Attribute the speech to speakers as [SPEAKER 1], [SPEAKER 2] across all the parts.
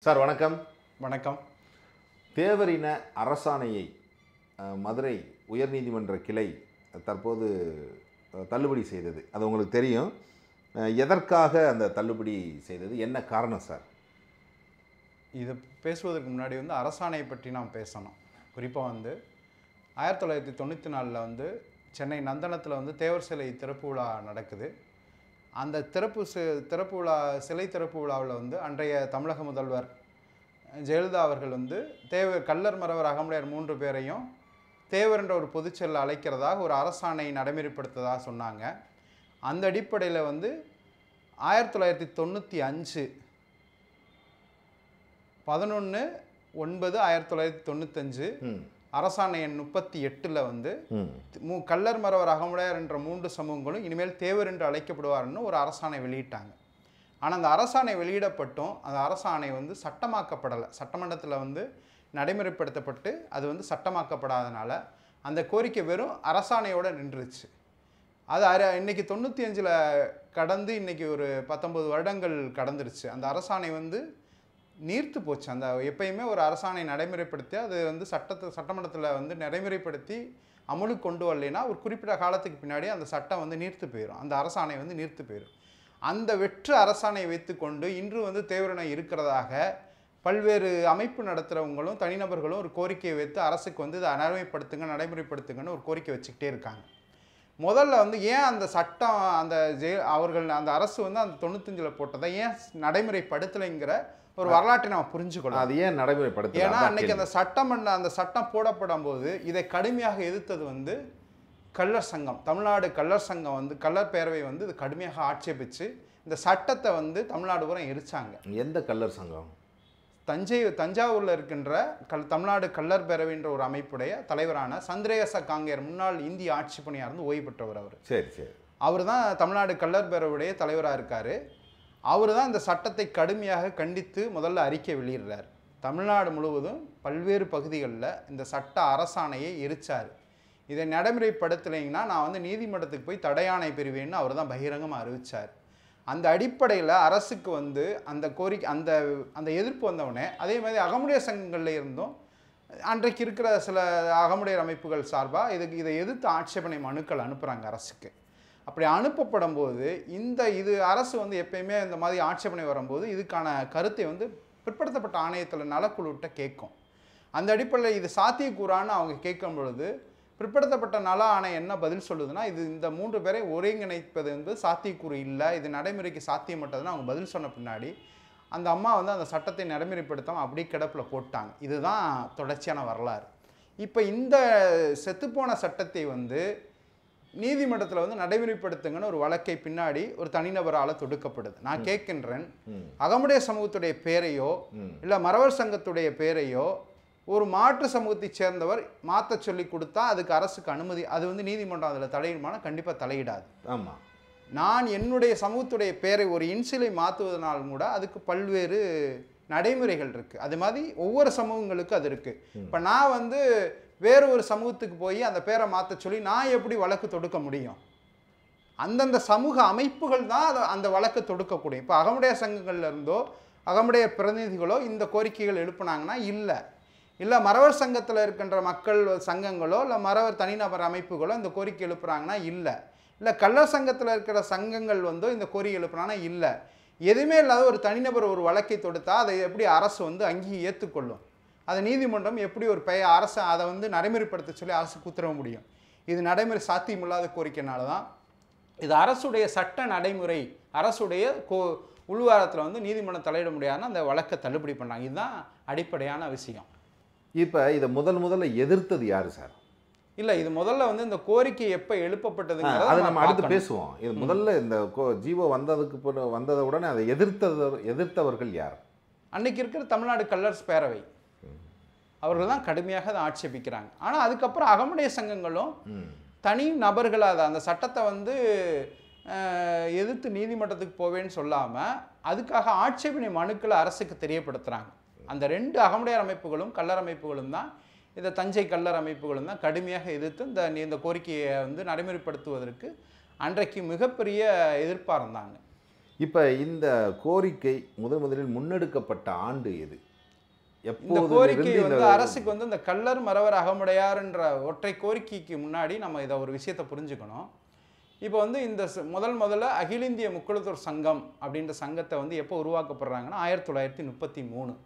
[SPEAKER 1] Sir வணக்கம்.
[SPEAKER 2] வணக்கம்.
[SPEAKER 1] தேவரின அரசாணையை மதுரை உயர்நீதிமன்ற கிளை தற்போது தள்ளுபடி செய்தது. அது உங்களுக்கு தெரியும். எதற்காக அந்த தள்ளுபடி செய்தது? என்ன காரணம் சார்?
[SPEAKER 2] இது பேசுவதற்கு முன்னாடி அரசாணையை பற்றி நாம் பேசணும். குறிப்பாக 1994 சென்னை நந்தனத்தில் தேவர் சிலை திறப்பு விழா நடக்குது. அந்த திறப்பு விழா சிலை திறப்பு விழாவில் அன்றைய தமிழக முதல்வர் ஜெயலலிதா அவர்கள் கள்ளர் மறவர் அகமுடையார் 3 பேரையும் தேவர் என்ற ஒரு பொதுச்செயலில் அழைக்கிறதாக ஒரு அரசாணை நடைமுறைப்படுத்துவதாக சொன்னாங்க. அந்த அடிப்படையில் 1995 11/9/1995 அரசாணை எண் 38 கள்ளர் மறவர் அகமுடையார் என்ற 3 சமூகங்களும் இனிமேல் தேவர் என்று அழைக்கப்படுவார்னு ஒரு அரசாணை வெளியிட்டாங்க. ஆனால் அந்த அரசாணை வெளியிடப்பட்டும் அந்த அரசாணை சட்டமாக்கப்படலை. சட்டமன்றத்தில் நடைமுறைப்படுத்தப்பட்டு அது சட்டமாக்கப்படாதனால அந்த கோரிக்கை வெறும் அரசாணையோடு நின்றுச்சு. அது இன்னைக்கு 95 கடந்து இன்னைக்கு ஒரு 19 வருடங்கள் கடந்துருச்சு. அந்த அரசாணை நீர்த்து போச்சு. அந்த எப்பயுமே ஒரு அரசாணை நடைமுறைப்படுத்தி அது சட்டமன்றத்தில் நடைமுறைப்படுத்தி அமலுக்கு கொண்டு வரலைன்னா ஒரு குறிப்பிட்ட காலத்துக்கு பின்னாடி அந்த சட்டம் நீர்த்து போயிடும். அந்த அரசாணை நீர்த்து போயிடும். அந்த வெற்று அரசாணை வைத்துக்கொண்டு இன்று தேவரினை இருக்கிறதாக பல்வேறு அமைப்பு நடத்துகிறவங்களும் தனிநபர்களும் ஒரு கோரிக்கையை வைத்து அரசுக்கு இதை நடைமுறைப்படுத்துங்கன்னு ஒரு கோரிக்கை வச்சுக்கிட்டே இருக்காங்க. முதல்ல ஏன் அந்த சட்டம் அவர்கள் அந்த அரசு அந்த 95 போட்டதை ஏன் நடைமுறைப்படுத்தலைங்கிற ஒரு வரலாற்றை நம்ம புரிஞ்சுக்கணும்.
[SPEAKER 1] அது ஏன் நடைமுறைப்படுத்தல?
[SPEAKER 2] ஏன்னா அன்னைக்கு அந்த சட்டம் போடப்படும் போது இதை கடுமையாக எதிர்த்தது கள்ளர் சங்கம். தமிழ்நாடு கள்ளர் சங்கம் கள்ளர் பேரவை இது கடுமையாக ஆட்சேபிச்சு இந்த சட்டத்தை தமிழ்நாடு பூரா எரிச்சாங்க.
[SPEAKER 1] எந்த கள்ளர் சங்கம்?
[SPEAKER 2] தஞ்சாவூரில் இருக்கின்ற தமிழ்நாடு கள்ளர் பேரவைன்ற ஒரு அமைப்புடைய தலைவரான சந்திரேச காங்கேயர், முன்னாள் இந்திய ஆட்சி பணியாக இருந்து ஓய்வு பெற்றவர். அவர்
[SPEAKER 1] சரி
[SPEAKER 2] அவர் தான் தமிழ்நாடு கள்ளர் பேரவையுடைய தலைவராக இருக்கார். அவர் தான் இந்த சட்டத்தை கடுமையாக கண்டித்து முதல்ல அறிக்கை வெளியிடுறார். தமிழ்நாடு முழுவதும் பல்வேறு பகுதிகளில் இந்த சட்ட அரசாணையை எரிச்சார். இதை நடைமுறைப்படுத்தலைங்கன்னா நான் நீதிமன்றத்துக்கு போய் தடையாணை பெறுவேன்னு அவர் தான் பகிரங்கமாக அறிவித்தார். அந்த அடிப்படையில் அரசுக்கு அந்த கோரிக்கை அந்த எதிர்ப்பு வந்தவுடனே அதே மாதிரி அகமுடையார் சங்கங்களில் இருந்தும் அன்றைக்கு இருக்கிற சில அகமுடையார் அமைப்புகள் சார்பாக இதை எதிர்த்து ஆட்சேபனை மனுக்கள் அனுப்புகிறாங்க அரசுக்கு. அப்படி அனுப்பப்படும் போது இது அரசு எப்பயுமே இந்த மாதிரி ஆட்சேபனை வரும்போது இதுக்கான கருத்தை பிற்படுத்தப்பட்ட ஆணையத்தில் நலக்குழுட்ட கேட்கும். அந்த அடிப்படையில் இது சாத்தியக்கூறான்னு அவங்க கேட்கும் பொழுது பிற்படுத்தப்பட்ட நல ஆணையம் என்ன பதில் சொல்லுதுன்னா, இந்த 3 பேரை ஒருங்கிணைப்பது சாத்தியக்கூறு இல்லை, இது நடைமுறைக்கு சாத்தியமற்றதுன்னு அவங்க பதில் சொன்ன பின்னாடி அந்த அம்மா அந்த சட்டத்தை நடைமுறைப்படுத்தாமல் அப்படியே கிடப்பில் போட்டாங்க. இதுதான் தொடர்ச்சியான வரலாறு. இப்போ இந்த செத்துப்போன சட்டத்தை நீதிமன்றத்தில் நடைமுறைப்படுத்துங்கன்னு ஒரு வழக்கை பின்னாடி ஒரு தனிநபரால் தொடுக்கப்படுது. நான் கேட்கின்றேன், அகமுடையார் சமூகத்துடைய பேரையோ இல்லை மறவர் சங்கத்துடைய பேரையோ ஒரு மாற்று சமூகத்தை சேர்ந்தவர் மாற்ற சொல்லி கொடுத்தா அதுக்கு அரசுக்கு அனுமதி, அது நீதிமன்றம் அதில் தலையிடுமானா கண்டிப்பாக தலையிடாது.
[SPEAKER 1] ஆமாம்.
[SPEAKER 2] நான் என்னுடைய சமூகத்துடைய பேரை ஒரு இன்சிலை மாற்றுவதனாலும் கூட அதுக்கு பல்வேறு நடைமுறைகள் இருக்குது. அது மாதிரி ஒவ்வொரு சமூகங்களுக்கும் அது இருக்குது. இப்போ நான் வேறு ஒரு சமூகத்துக்கு போய் அந்த பேரை மாற்ற சொல்லி நான் எப்படி வழக்கு தொடுக்க முடியும்? அந்தந்த சமூக அமைப்புகள் தான் அந்த வழக்கு தொடுக்கக்கூடிய. இப்போ அகமுடையார் சங்கங்கள்ல இருந்தோ அகமுடையார் பிரதிநிதிகளோ இந்த கோரிக்கைகள் எழுப்புனாங்கன்னா இல்லை மறவர் சங்கத்தில் இருக்கின்ற மக்கள் சங்கங்களோ இல்லை மறவர் தனிநபர் அமைப்புகளோ இந்த கோரிக்கை எழுப்புறாங்கன்னா இல்லை கள்ளர் சங்கத்தில் இருக்கிற சங்கங்கள் இந்த கோரிக்கை எழுப்புறாங்கன்னா இல்லை. எதுவுமே இல்லாத ஒரு தனிநபர் ஒரு வழக்கை தொடுத்தா அதை எப்படி அரசு அங்கேயும் ஏற்றுக்கொள்ளும்? அதை நீதிமன்றம் எப்படி ஒரு அரசு அதை நடைமுறைப்படுத்த சொல்லி அரசுக்கு உத்தரவு முடியும்? இது நடைமுறை சாத்தியமில்லாத கோரிக்கைனால தான் இது அரசுடைய சட்ட நடைமுறை, அரசுடைய உள்வாரத்தில் நீதிமன்றம் தலையிட முடியாதுன்னு அந்த வழக்கை தள்ளுபடி பண்ணாங்க. இதுதான் அடிப்படையான விஷயம்.
[SPEAKER 1] இப்போ இதை முதல்ல எதிர்த்தது யாரு சார்?
[SPEAKER 2] இல்லை, இது முதல்ல இந்த கோரிக்கை எப்போ எழுப்பப்பட்டதுங்கிறத
[SPEAKER 1] அதை நம்ம அடுத்து பேசுவோம். இது முதல்ல இந்த ஜீவோ வந்ததை உடனே அதை எதிர்த்தவர்கள் யார்?
[SPEAKER 2] அன்னைக்கு இருக்கிற தமிழ்நாடு கள்ளர்ஸ் பேரவை அவர்கள் தான் கடுமையாக அதை ஆட்சேபிக்கிறாங்க. ஆனால் அதுக்கப்புறம் அகமுடையார் சங்கங்களும் தனி நபர்களாக அந்த சட்டத்தை எதிர்த்து நீதிமன்றத்துக்கு போவேன்னு சொல்லாமல் அதுக்காக ஆட்சேபனை மனுக்களை அரசுக்கு தெரியப்படுத்துகிறாங்க. அந்த 2 அகமுடையார் அமைப்புகளும் கள்ளர் அமைப்புகளும் தான் இந்த தஞ்சை கள்ளர் அமைப்புகளும் தான் கடுமையாக எதிர்த்து இந்த கோரிக்கையை நடைமுறைப்படுத்துவதற்கு அன்றைக்கு மிகப்பெரிய எதிர்ப்பாக இருந்தாங்க.
[SPEAKER 1] இப்போ இந்த கோரிக்கை முதலில் முன்னெடுக்கப்பட்ட ஆண்டு எது?
[SPEAKER 2] இந்த கோரிக்கை வந்து அரசுக்கு வந்து இந்த கள்ளர் மறவர் அகமுடையார்ன்ற ஒற்றை கோரிக்கைக்கு முன்னாடி நம்ம இதை ஒரு விஷயத்தை புரிஞ்சுக்கணும். இப்போ வந்து இந்த முதல்ல அகில இந்திய முக்குளத்தூர் சங்கம் அப்படின்ற சங்கத்தை வந்து எப்போ உருவாக்கப்படுறாங்கன்னா 1933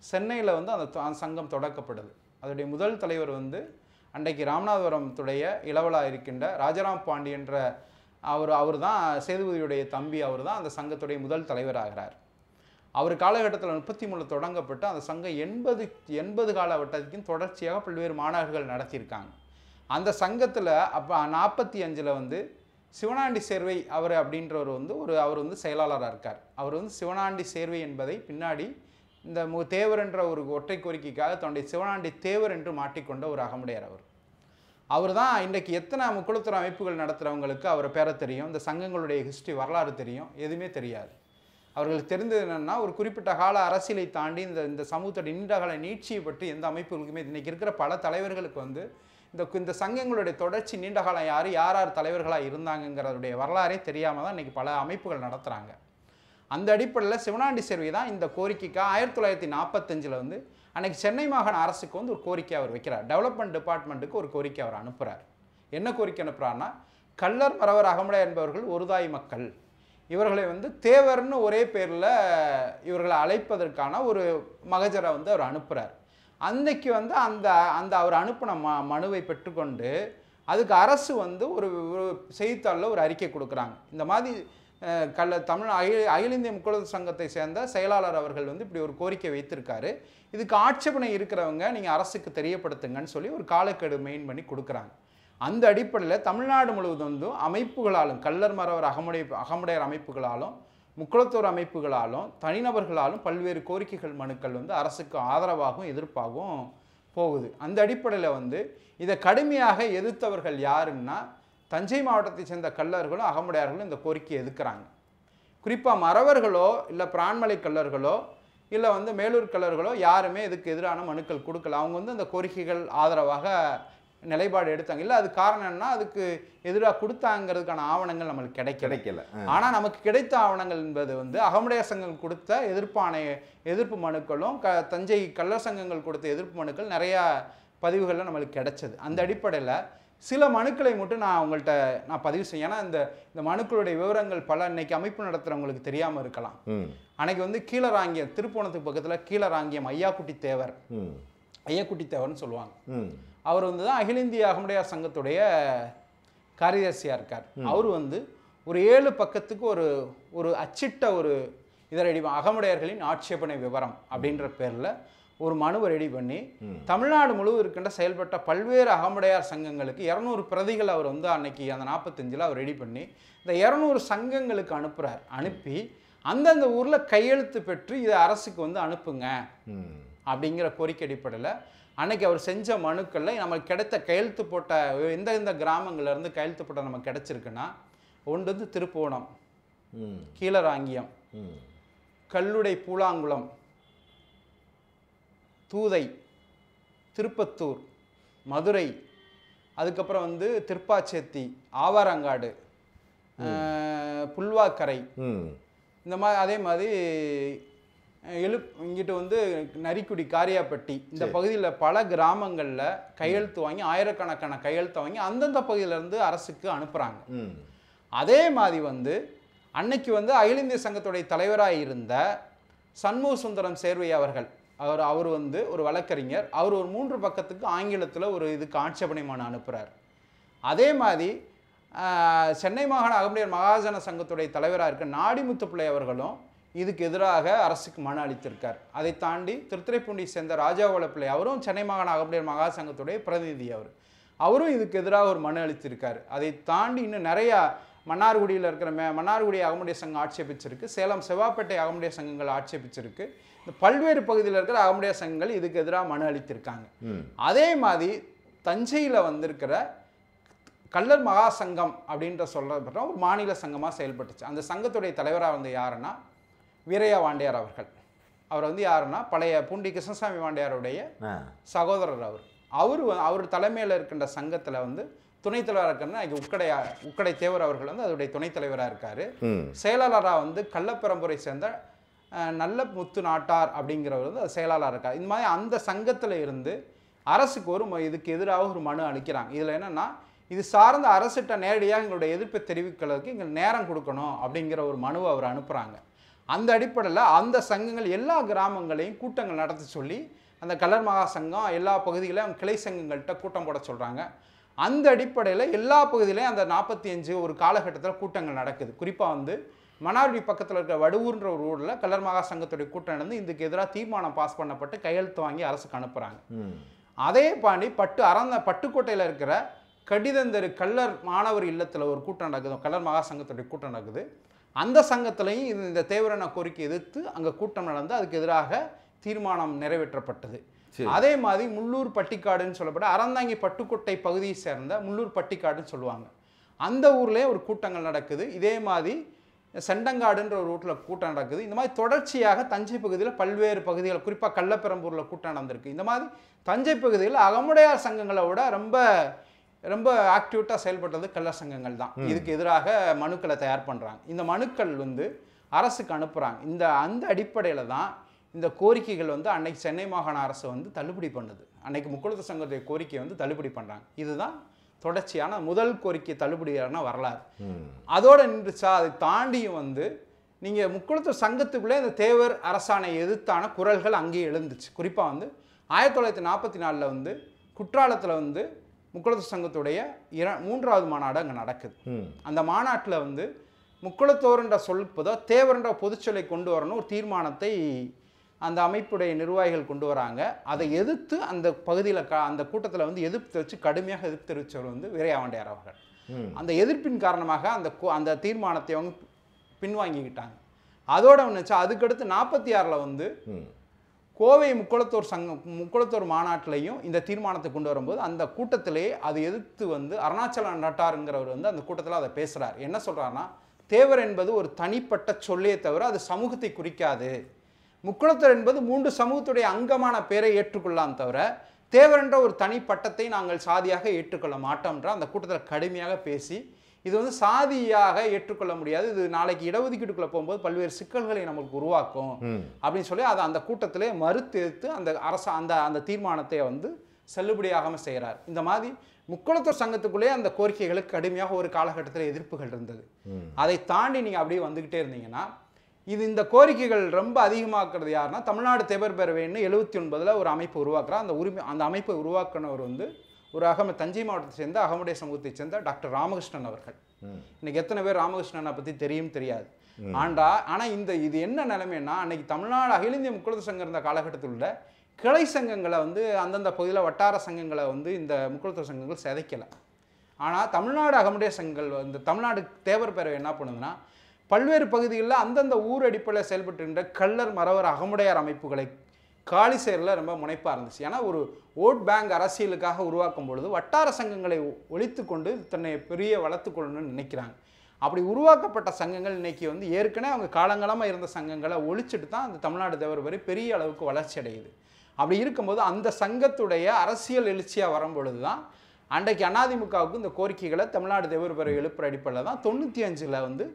[SPEAKER 2] சென்னையில் வந்து அந்த சங்கம் தொடக்கப்படுது. அதோடைய முதல் தலைவர் வந்து அன்றைக்கு ராமநாதபுரத்துடைய இளவலா இருக்கின்ற ராஜாராம் பாண்டியன்ற அவர் தான் சேதுபதியுடைய தம்பி. அவர் தான் அந்த சங்கத்துடைய முதல் தலைவர் ஆகிறார். அவர் காலகட்டத்தில் 33 தொடங்கப்பட்டு அந்த சங்கம் 80 காலகட்டத்துக்கும் தொடர்ச்சியாக பல்வேறு மாநாடுகள் நடத்தியிருக்காங்க. அந்த சங்கத்தில் அப்போ 45 வந்து சிவனாண்டி சேர்வை அவர் அப்படின்றவர் வந்து அவர் வந்து செயலாளராக இருக்கார். அவர் வந்து சிவனாண்டி சேர்வை என்பதை பின்னாடி இந்த தேவர் என்ற ஒரு ஒற்றை கோரிக்கைக்காக தன்னுடைய சிவனாண்டி தேவர் என்று மாட்டிக்கொண்ட ஒரு அகமுடையார். அவர் தான் இன்றைக்கு எத்தனை முக்குளத்தூர் அமைப்புகள் நடத்துகிறவங்களுக்கு அவரை பேர தெரியும், இந்த சங்கங்களுடைய ஹிஸ்ட்ரி வரலாறு தெரியும், எதுவுமே தெரியாது. அவர்களுக்கு தெரிந்தது என்னென்னா ஒரு குறிப்பிட்ட கால அரசியலை தாண்டி இந்த சமூகத்தோட நீண்டகால நீட்சியை பற்றி எந்த அமைப்புகளுக்குமே இன்றைக்கி இருக்கிற பல தலைவர்களுக்கு வந்து இந்த சங்கங்களுடைய தொடர்ச்சி நீண்ட காலம் யார் தலைவர்களாக இருந்தாங்கங்கிறதுடைய வரலாறே தெரியாமல் தான் இன்றைக்கி பல அமைப்புகள் நடத்துகிறாங்க. அந்த அடிப்படையில் சிவனாண்டி சேர்வை தான் இந்த கோரிக்கைக்காக 1945 வந்து அன்றைக்கி சென்னை மாகாண அரசுக்கு வந்து ஒரு கோரிக்கை அவர் வைக்கிறார். டெவலப்மெண்ட் டிபார்ட்மெண்ட்டுக்கு ஒரு கோரிக்கை அவர் அனுப்புகிறார். என்ன கோரிக்கை அனுப்புகிறாருன்னா, கள்ளர் மறவர் அகமுடையார் என்பவர்கள் ஒருதாய் மக்கள், இவர்களை வந்து தேவர்னு ஒரே பேரில் இவர்களை அழைப்பதற்கான ஒரு மகஜரை வந்து அவர் அனுப்புகிறார். அன்னைக்கு வந்து அந்த அவர் அனுப்பின மனுவை பெற்றுக்கொண்டு அதுக்கு அரசு வந்து ஒரு செய்தித்தாளில் ஒரு அறிக்கை கொடுக்குறாங்க. இந்த மாதிரி அகில இந்திய முக்குளத்தூர் சங்கத்தை சேர்ந்த செயலாளர் அவர்கள் வந்து இப்படி ஒரு கோரிக்கை வைத்திருக்காரு, இதுக்கு ஆட்சேபனை இருக்கிறவங்க நீங்கள் அரசுக்கு தெரியப்படுத்துங்கன்னு சொல்லி ஒரு காலக்கெடு மெயின் பண்ணி கொடுக்குறாங்க. அந்த அடிப்படையில் தமிழ்நாடு முழுவதும் வந்து அமைப்புகளாலும் கள்ளர் மறவர் அகமுடையார் அமைப்புகளாலும் முக்குளத்தூர் அமைப்புகளாலும் தனிநபர்களாலும் பல்வேறு கோரிக்கைகள் மனுக்கள் வந்து அரசுக்கு ஆதரவாகவும் எதிர்ப்பாகவும் போகுது. அந்த அடிப்படையில் வந்து இதை கடுமையாக எதிர்த்தவர்கள் யாருன்னா தஞ்சை மாவட்டத்தை சேர்ந்த கள்ளர்களும் அகமுடையார்களும் இந்த கோரிக்கையை எதிர்க்கிறாங்க. குறிப்பாக மறவர்களோ இல்லை பிரான்மலை கள்ளர்களோ இல்லை வந்து மேலூர் கள்ளர்களோ யாருமே இதுக்கு எதிரான மனுக்கள் கொடுக்கல. அவங்க வந்து அந்த கோரிக்கைகள் ஆதரவாக நிலைப்பாடு எடுத்தாங்க. இல்லை அது காரணம் என்ன, அதுக்கு எதிராக கொடுத்தாங்கிறதுக்கான ஆவணங்கள் நம்மளுக்கு கிடைக்கல. ஆனால் நமக்கு கிடைத்த ஆவணங்கள் என்பது வந்து அகமுடையார் சங்கம் கொடுத்த எதிர்ப்பு மனுக்களும் தஞ்சை கள்ளர் சங்கங்கள் கொடுத்த எதிர்ப்பு மனுக்கள் நிறையா பதிவுகளில் நம்மளுக்கு கிடைச்சது. அந்த அடிப்படையில் சில மனுக்களை மட்டும் நான் உங்கள்கிட்ட பதிவு செய்ய, ஏன்னா இந்த மனுக்களுடைய விவரங்கள் பல இன்னைக்கு அமைப்பு நடத்துகிறவங்களுக்கு தெரியாமல் இருக்கலாம். அன்னைக்கு வந்து கீழராங்கியம், திருப்போணத்துக்கு பக்கத்தில் கீழராங்கியம் ஐயாக்குட்டி தேவர்னு சொல்லுவாங்க. அவர் வந்து தான் அகில இந்திய அகமுடையார் சங்கத்துடைய காரியதர்சியாக இருக்கார். அவர் வந்து ஒரு 7 பக்கத்துக்கு ஒரு அச்சிட்ட ஒரு இதை ரெடி அகமுடையார்களின் ஆட்சேபனை விவரம் அப்படின்ற பேரில் ஒரு மனுவை ரெடி பண்ணி தமிழ்நாடு முழுவதும் இருக்கின்ற செயல்பட்ட பல்வேறு அகமுடையார் சங்கங்களுக்கு 200 பிரதிகள் அவர் வந்து அன்னைக்கு அந்த 45 அவர் ரெடி பண்ணி இந்த 200 சங்கங்களுக்கு அனுப்புகிறார். அனுப்பி அந்தந்த ஊரில் கையெழுத்து பெற்று இதை அரசுக்கு வந்து அனுப்புங்க அப்படிங்கிற கோரிக்கை அடிப்படையில் அன்னைக்கு அவர் செஞ்ச மனுக்களில் நமக்கு கிடைத்த கையெழுத்து போட்ட எந்தெந்த கிராமங்கள்லேருந்து கையெழுத்து போட்ட நமக்கு கிடைச்சிருக்குன்னா, ஒன்று வந்து திருப்போணம், கீழராங்கியம், கல்லுடை பூலாங்குளம், தூதை, திருப்பத்தூர், மதுரை, அதுக்கப்புறம் வந்து திருப்பாச்சேத்தி, ஆவாரங்காடு, புல்வாக்கரை, இந்த மாதிரி அதே மாதிரி இங்கிட்டு வந்து நரிக்குடி, காரியாப்பட்டி, இந்த பகுதியில் பல கிராமங்களில் கையெழுத்து வாங்கி ஆயிரக்கணக்கான கையெழுத்தை வாங்கி அந்தந்த பகுதியிலேருந்து அரசுக்கு அனுப்புகிறாங்க. அதே மாதிரி வந்து அன்னைக்கு வந்து அகில இந்திய சங்கத்துடைய தலைவராக இருந்த சண்முக சுந்தரம் சேர்வை அவர் வந்து ஒரு வழக்கறிஞர். அவர் ஒரு 3 பக்கத்துக்கு ஆங்கிலத்தில் ஒரு இதுக்கு ஆட்சேபனை மனு அனுப்புகிறார். அதே மாதிரி சென்னை மாகாண அகமுடையார் மகாஜன சங்கத்துடைய தலைவராக இருக்க நாடிமுத்து பிள்ளை அவர்களும் இதுக்கு எதிராக அரசுக்கு மனு அளித்திருக்கார். அதை தாண்டி திருத்துறைப்பூண்டியை சேர்ந்த ராஜாவோல பிள்ளை அவரும் சென்னை மாகாண அகமுடையார் மகா சங்கத்துடைய பிரதிநிதி, அவரும் இதுக்கு எதிராக ஒரு மனு அளித்திருக்கார். அதை தாண்டி இன்னும் நிறையா மன்னார்குடியில் இருக்கிற மன்னார்குடி அகமுடையார் சங்கம் ஆட்சேபிச்சிருக்கு, சேலம் செவ்வாப்பேட்டை அகமுடையார் சங்கங்கள் ஆட்சேபிச்சிருக்கு, இந்த பல்வேறு பகுதியில் இருக்கிற அகமுடையார் சங்கங்கள் இதுக்கு எதிராக மனு அளித்திருக்காங்க. அதே மாதிரி தஞ்சையில் வந்திருக்கிற கள்ளர் மகா சங்கம் அப்படின்ற சொல்லப்பட்ட ஒரு மாநில சங்கமாக செயல்பட்டுச்சு. அந்த சங்கத்துடைய தலைவராக வந்து யாருன்னா வீரையா வாண்டியார் அவர் வந்து யாருன்னா பழைய பூண்டி கிருஷ்ணசாமி வாண்டியாருடைய சகோதரர். அவர் தலைமையில் இருக்கின்ற சங்கத்தில் வந்து துணைத் தலைவராக இருக்காருன்னா உக்கடை தேவர் அவர்கள் வந்து அதோடைய துணைத் தலைவராக இருக்காரு. செயலாளராக வந்து கள்ளப்பரம்பரை சேர்ந்த நல்ல முத்து நாட்டார் அப்படிங்கிறவர் வந்து செயலாளராக இருக்கார். இந்த மாதிரி அந்த சங்கத்தில் இருந்து அரசுக்கு இதுக்கு எதிராக ஒரு மனு அளிக்கிறாங்க. இதில் என்னென்னா, இது சார்ந்த அரசிட்ட நேரடியாக எங்களுடைய எதிர்ப்பை தெரிவிக்கிறதுக்கு எங்கள் நேரம் கொடுக்கணும் அப்படிங்கிற ஒரு மனுவை அவர் அனுப்புகிறாங்க. அந்த அடிப்படையில் அந்த சங்கங்கள் எல்லா கிராமங்களையும் கூட்டங்கள் நடத்த சொல்லி அந்த கள்ளர் மகா சங்கம் எல்லா பகுதியிலையும் அவங்க கிளை சங்கங்கள்கிட்ட கூட்டம் போட சொல்கிறாங்க. அந்த அடிப்படையில் எல்லா பகுதியிலையும் அந்த 45 ஒரு காலகட்டத்தில் கூட்டங்கள் நடக்குது. குறிப்பாக வந்து மன்னார்குடி பக்கத்தில் இருக்கிற வடுவூர்ன்ற ஒரு ஊரில் கள்ளர் மகா சங்கத்துடைய கூட்டம் நடந்து இதுக்கு எதிராக தீர்மானம் பாஸ் பண்ணப்பட்டு கையெழுத்து வாங்கி அரசுக்கு அனுப்புகிறாங்க. அதே பாண்டி பட்டுக்கோட்டையில் இருக்கிற கடிதந்தரு கள்ளர் மாணவர் இல்லத்தில் ஒரு கூட்டம் நடக்குது. கள்ளர் மகா சங்கத்துடைய கூட்டம் நடக்குது. அந்த சங்கத்திலையும் இந்த தேவரண கோரிக்கை எதிர்த்து அங்கே கூட்டம் நடந்து அதுக்கு எதிராக தீர்மானம் நிறைவேற்றப்பட்டது. அதே மாதிரி முள்ளூர் பட்டிக்காடுன்னு சொல்லப்பட்ட அறந்தாங்கி பட்டுக்கோட்டை பகுதியை சேர்ந்த முள்ளூர் பட்டிக்காடுன்னு சொல்லுவாங்க. அந்த ஊர்லேயே ஒரு கூட்டங்கள் நடக்குது. இதே மாதிரி செண்டங்காடுன்ற ஒரு ரூட்டில் கூட்டம் நடக்குது. இந்த மாதிரி தொடர்ச்சியாக தஞ்சை பகுதியில் பல்வேறு பகுதிகள், குறிப்பாக கள்ளப்பெரம்பூரில் கூட்டம் நடந்திருக்கு. இந்த மாதிரி தஞ்சை பகுதியில் அகமுடையார் சங்கங்களை விட ரொம்ப ரொம்ப ஆக்டிவிட்டாக செயல்பட்டது கள்ளர் சங்கங்கள் தான். இதுக்கு எதிராக மனுக்களை தயார் பண்ணுறாங்க. இந்த மனுக்கள் வந்து அரசுக்கு அனுப்புகிறாங்க. அந்த அடிப்படையில் தான் இந்த கோரிக்கைகள் வந்து அன்னைக்கு சென்னை மாகாண அரசு வந்து தள்ளுபடி பண்ணுது. அன்னைக்கு முக்குளத்தூர் சங்கத்துடைய கோரிக்கையை வந்து தள்ளுபடி பண்ணுறாங்க. இதுதான் தொடர்ச்சியான முதல் கோரிக்கை தள்ளுபடியான வரலாறு. அதோடு நின்றுச்சா? அதை தாண்டியும் வந்து நீங்கள் முக்குளத்தூர் சங்கத்துக்குள்ளே இந்த தேவர் அரசாணை எதிர்த்தான குரல்கள் அங்கேயே எழுந்துச்சு. குறிப்பாக வந்து 1944 வந்து குற்றாலத்தில் வந்து முக்குளத்தூர் சங்கத்துடைய 3வது மாநாடு அங்கே நடக்குது. அந்த மாநாட்டில் வந்து முக்குளத்தோர்ன்ற சொல்பதோ தேவர்ன்ற பொதுச்சொல்லை கொண்டு வரணும் ஒரு தீர்மானத்தை அந்த அமைப்புடைய நிர்வாகிகள் கொண்டு வராங்க. அதை எதிர்த்து அந்த பகுதியில் அந்த கூட்டத்தில் வந்து எதிர்ப்பு வச்சு கடுமையாக எதிர்ப்பு தெரிவித்தவர் வந்து வீரயாவாண்டியார் அவர்கள். அந்த எதிர்ப்பின் காரணமாக அந்த தீர்மானத்தை அவங்க பின்வாங்கிக்கிட்டாங்க. அதோட ஒன்றுச்சா அதுக்கடுத்து 46 வந்து கோவை முக்குளத்தூர் மாநாட்டிலையும் இந்த தீர்மானத்தை கொண்டு வரும்போது அந்த கூட்டத்திலேயே அதை எதிர்த்து வந்து அருணாச்சல நட்டாருங்கிறவர் வந்து அந்த கூட்டத்தில் அதை பேசுகிறார். என்ன சொல்கிறாருன்னா, தேவர் என்பது ஒரு தனிப்பட்ட சொல்லே தவிர அது சமூகத்தை குறிக்காது. முக்குளத்தூர் என்பது 3 சமூகத்துடைய அங்கமான பேரை ஏற்றுக்கொள்ளலாம் தவிர தேவர் என்ற ஒரு தனிப்பட்டத்தை நாங்கள் சாதியாக ஏற்றுக்கொள்ள மாட்டோம்ன்ற அந்த கூட்டத்தில் கடுமையாக பேசி இது வந்து சாதியாக ஏற்றுக்கொள்ள முடியாது, இது நாளைக்கு இடஒதுக்கீட்டுக்குள்ளே போகும்போது பல்வேறு சிக்கல்களை நமக்கு உருவாக்கும் அப்படின்னு சொல்லி அதை அந்த கூட்டத்திலே மறுத்தெடுத்து அந்த தீர்மானத்தை வந்து செல்லுபடியாகாமல் செய்கிறார். இந்த மாதிரி முக்குளத்தூர் சங்கத்துக்குள்ளே அந்த கோரிக்கைகளுக்கு கடுமையாக ஒரு காலகட்டத்தில் எதிர்ப்புகள் இருந்தது. அதை தாண்டி நீங்கள் அப்படியே வந்துக்கிட்டே இருந்தீங்கன்னா இந்த கோரிக்கைகள் ரொம்ப அதிகமாக்குறது யாருன்னா தமிழ்நாடு தேவர் பேரவைன்னு 79 ஒரு அமைப்பு உருவாக்குறார். அந்த அமைப்பை உருவாக்குனவர் வந்து ஒரு தஞ்சை மாவட்டத்தை சேர்ந்த அகமுடைய சமூகத்தை சேர்ந்த டாக்டர் ராமகிருஷ்ணன் அவர்கள். இன்னைக்கு எத்தனை பேர் ராமகிருஷ்ணனை பற்றி தெரியாது. ஆனால் இது என்ன நிலைமைன்னா, அன்னைக்கு தமிழ்நாடு அகில இந்திய முக்குளத்தூர் சங்கம் இருந்த காலகட்டத்தில் உள்ள கிளை சங்கங்களை வந்து அந்தந்த பகுதியில் வட்டார சங்கங்களை வந்து இந்த முக்குளத்தூர் சங்கங்கள் சிதைக்கலை. ஆனால் தமிழ்நாடு அகமுடைய சங்கங்கள் வந்து தமிழ்நாடு தேவர் பேரவை என்ன பண்ணுதுன்னா, பல்வேறு பகுதிகளில் அந்தந்த ஊர் அடிப்படையில் செயல்பட்டுகின்ற கள்ளர் மறவர் அகமுடையார் அமைப்புகளை காலி செயலில் ரொம்ப முனைப்பாக இருந்துச்சு. ஏன்னா ஒரு ஓட் பேங்க் அரசியலுக்காக உருவாக்கும் பொழுது வட்டார சங்கங்களை ஒழித்து கொண்டு தன்னை பெரிய வளர்த்து கொள்ளணும்னு நினைக்கிறாங்க. அப்படி உருவாக்கப்பட்ட சங்கங்கள் இன்னைக்கு வந்து ஏற்கனவே அவங்க காலங்காலமாக இருந்த சங்கங்களை ஒழிச்சிட்டு தான் அந்த தமிழ்நாடு தேவர் பேரவை பெரிய அளவுக்கு வளர்ச்சி அடையுது. அப்படி இருக்கும்போது அந்த சங்கத்துடைய அரசியல் எழுச்சியாக வரும்பொழுது தான் அன்றைக்கு அதிமுகவுக்கு இந்த கோரிக்கைகளை தமிழ்நாடு தேவர் பேரவை எழுப்புற அடிப்படையில் தான் 95 வந்து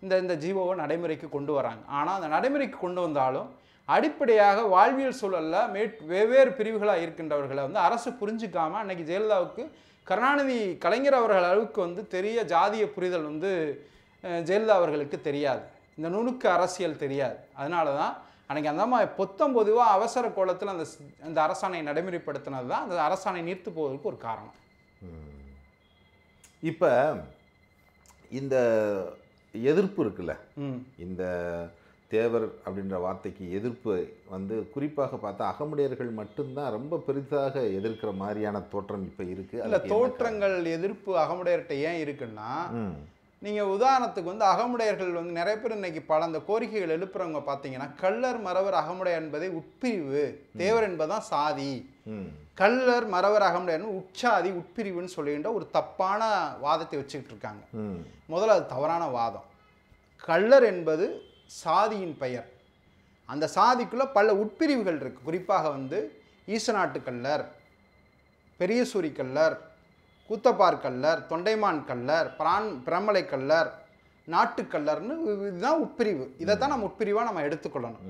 [SPEAKER 2] இந்த ஜீவோவை நடைமுறைக்கு கொண்டு வராங்க. ஆனால் அந்த நடைமுறைக்கு கொண்டு வந்தாலும் அடிப்படையாக வாழ்வியல் சூழலில் வெவ்வேறு பிரிவுகளாக இருக்கின்றவர்களை வந்து அரசு புரிஞ்சிக்காமல் அன்னைக்கு ஜெயலலிதாவுக்கு கருணாநிதி கலைஞர் அவர்கள் அளவுக்கு வந்து தெரிய ஜாதிய புரிதல் வந்து ஜெயலலிதா அவர்களுக்கு தெரியாது, இந்த நுணுக்கு அரசியல் தெரியாது. அதனால தான் அன்றைக்கி அந்த மாதிரி பொதுவாக அவசர கோலத்தில் அந்த அரசாணை நடைமுறைப்படுத்தினது தான் அந்த அரசாணை நீர்த்து போவதற்கு ஒரு காரணம்.
[SPEAKER 1] இப்போ இந்த எதிர்ப்பு இருக்குல்ல, இந்த தேவர் அப்படின்ற வார்த்தைக்கு எதிர்ப்பு வந்து குறிப்பாக பார்த்தா அகமுடையர்கள் மட்டும்தான் ரொம்ப பெரிதாக எதிர்க்கிற மாதிரியான தோற்றம் இப்போ இருக்குது.
[SPEAKER 2] இல்லை, தோற்றங்கள் எதிர்ப்பு அகமுடையர்கிட்ட ஏன் இருக்குன்னா, நீங்கள் உதாரணத்துக்கு வந்து அகமுடையர்கள் வந்து நிறைய பேர் இன்னைக்கு அந்த கோரிக்கைகள் எழுப்புறவங்க பார்த்தீங்கன்னா கள்ளர் மறவர் அகமுடையர் என்பதை உட்பிரிவு, தேவர் என்பதுதான் சாதி, கள்ளர் மறவர் அகமுடையர் உட்சாதி உட்பிரிவுன்னு சொல்லின்ற ஒரு தப்பான வாதத்தை வச்சுக்கிட்டு இருக்காங்க. முதல்ல அது தவறான வாதம். கள்ளர் என்பது சாதியின் பெயர். அந்த சாதிக்குள்ள பல உட்பிரிவுகள் இருக்கு. குறிப்பாக வந்து ஈசநாட்டு கள்ளர், பெரியசூரி கள்ளர், கூத்தப்பார் கல்லர், தொண்டைமான் கல்லர், பிரமலை கல்லர், நாட்டுக்கல்லர்னு இதுதான் உட்பிரிவு. இதை தான் நம்ம உட்பிரிவாக நம்ம எடுத்துக்கொள்ளணும்.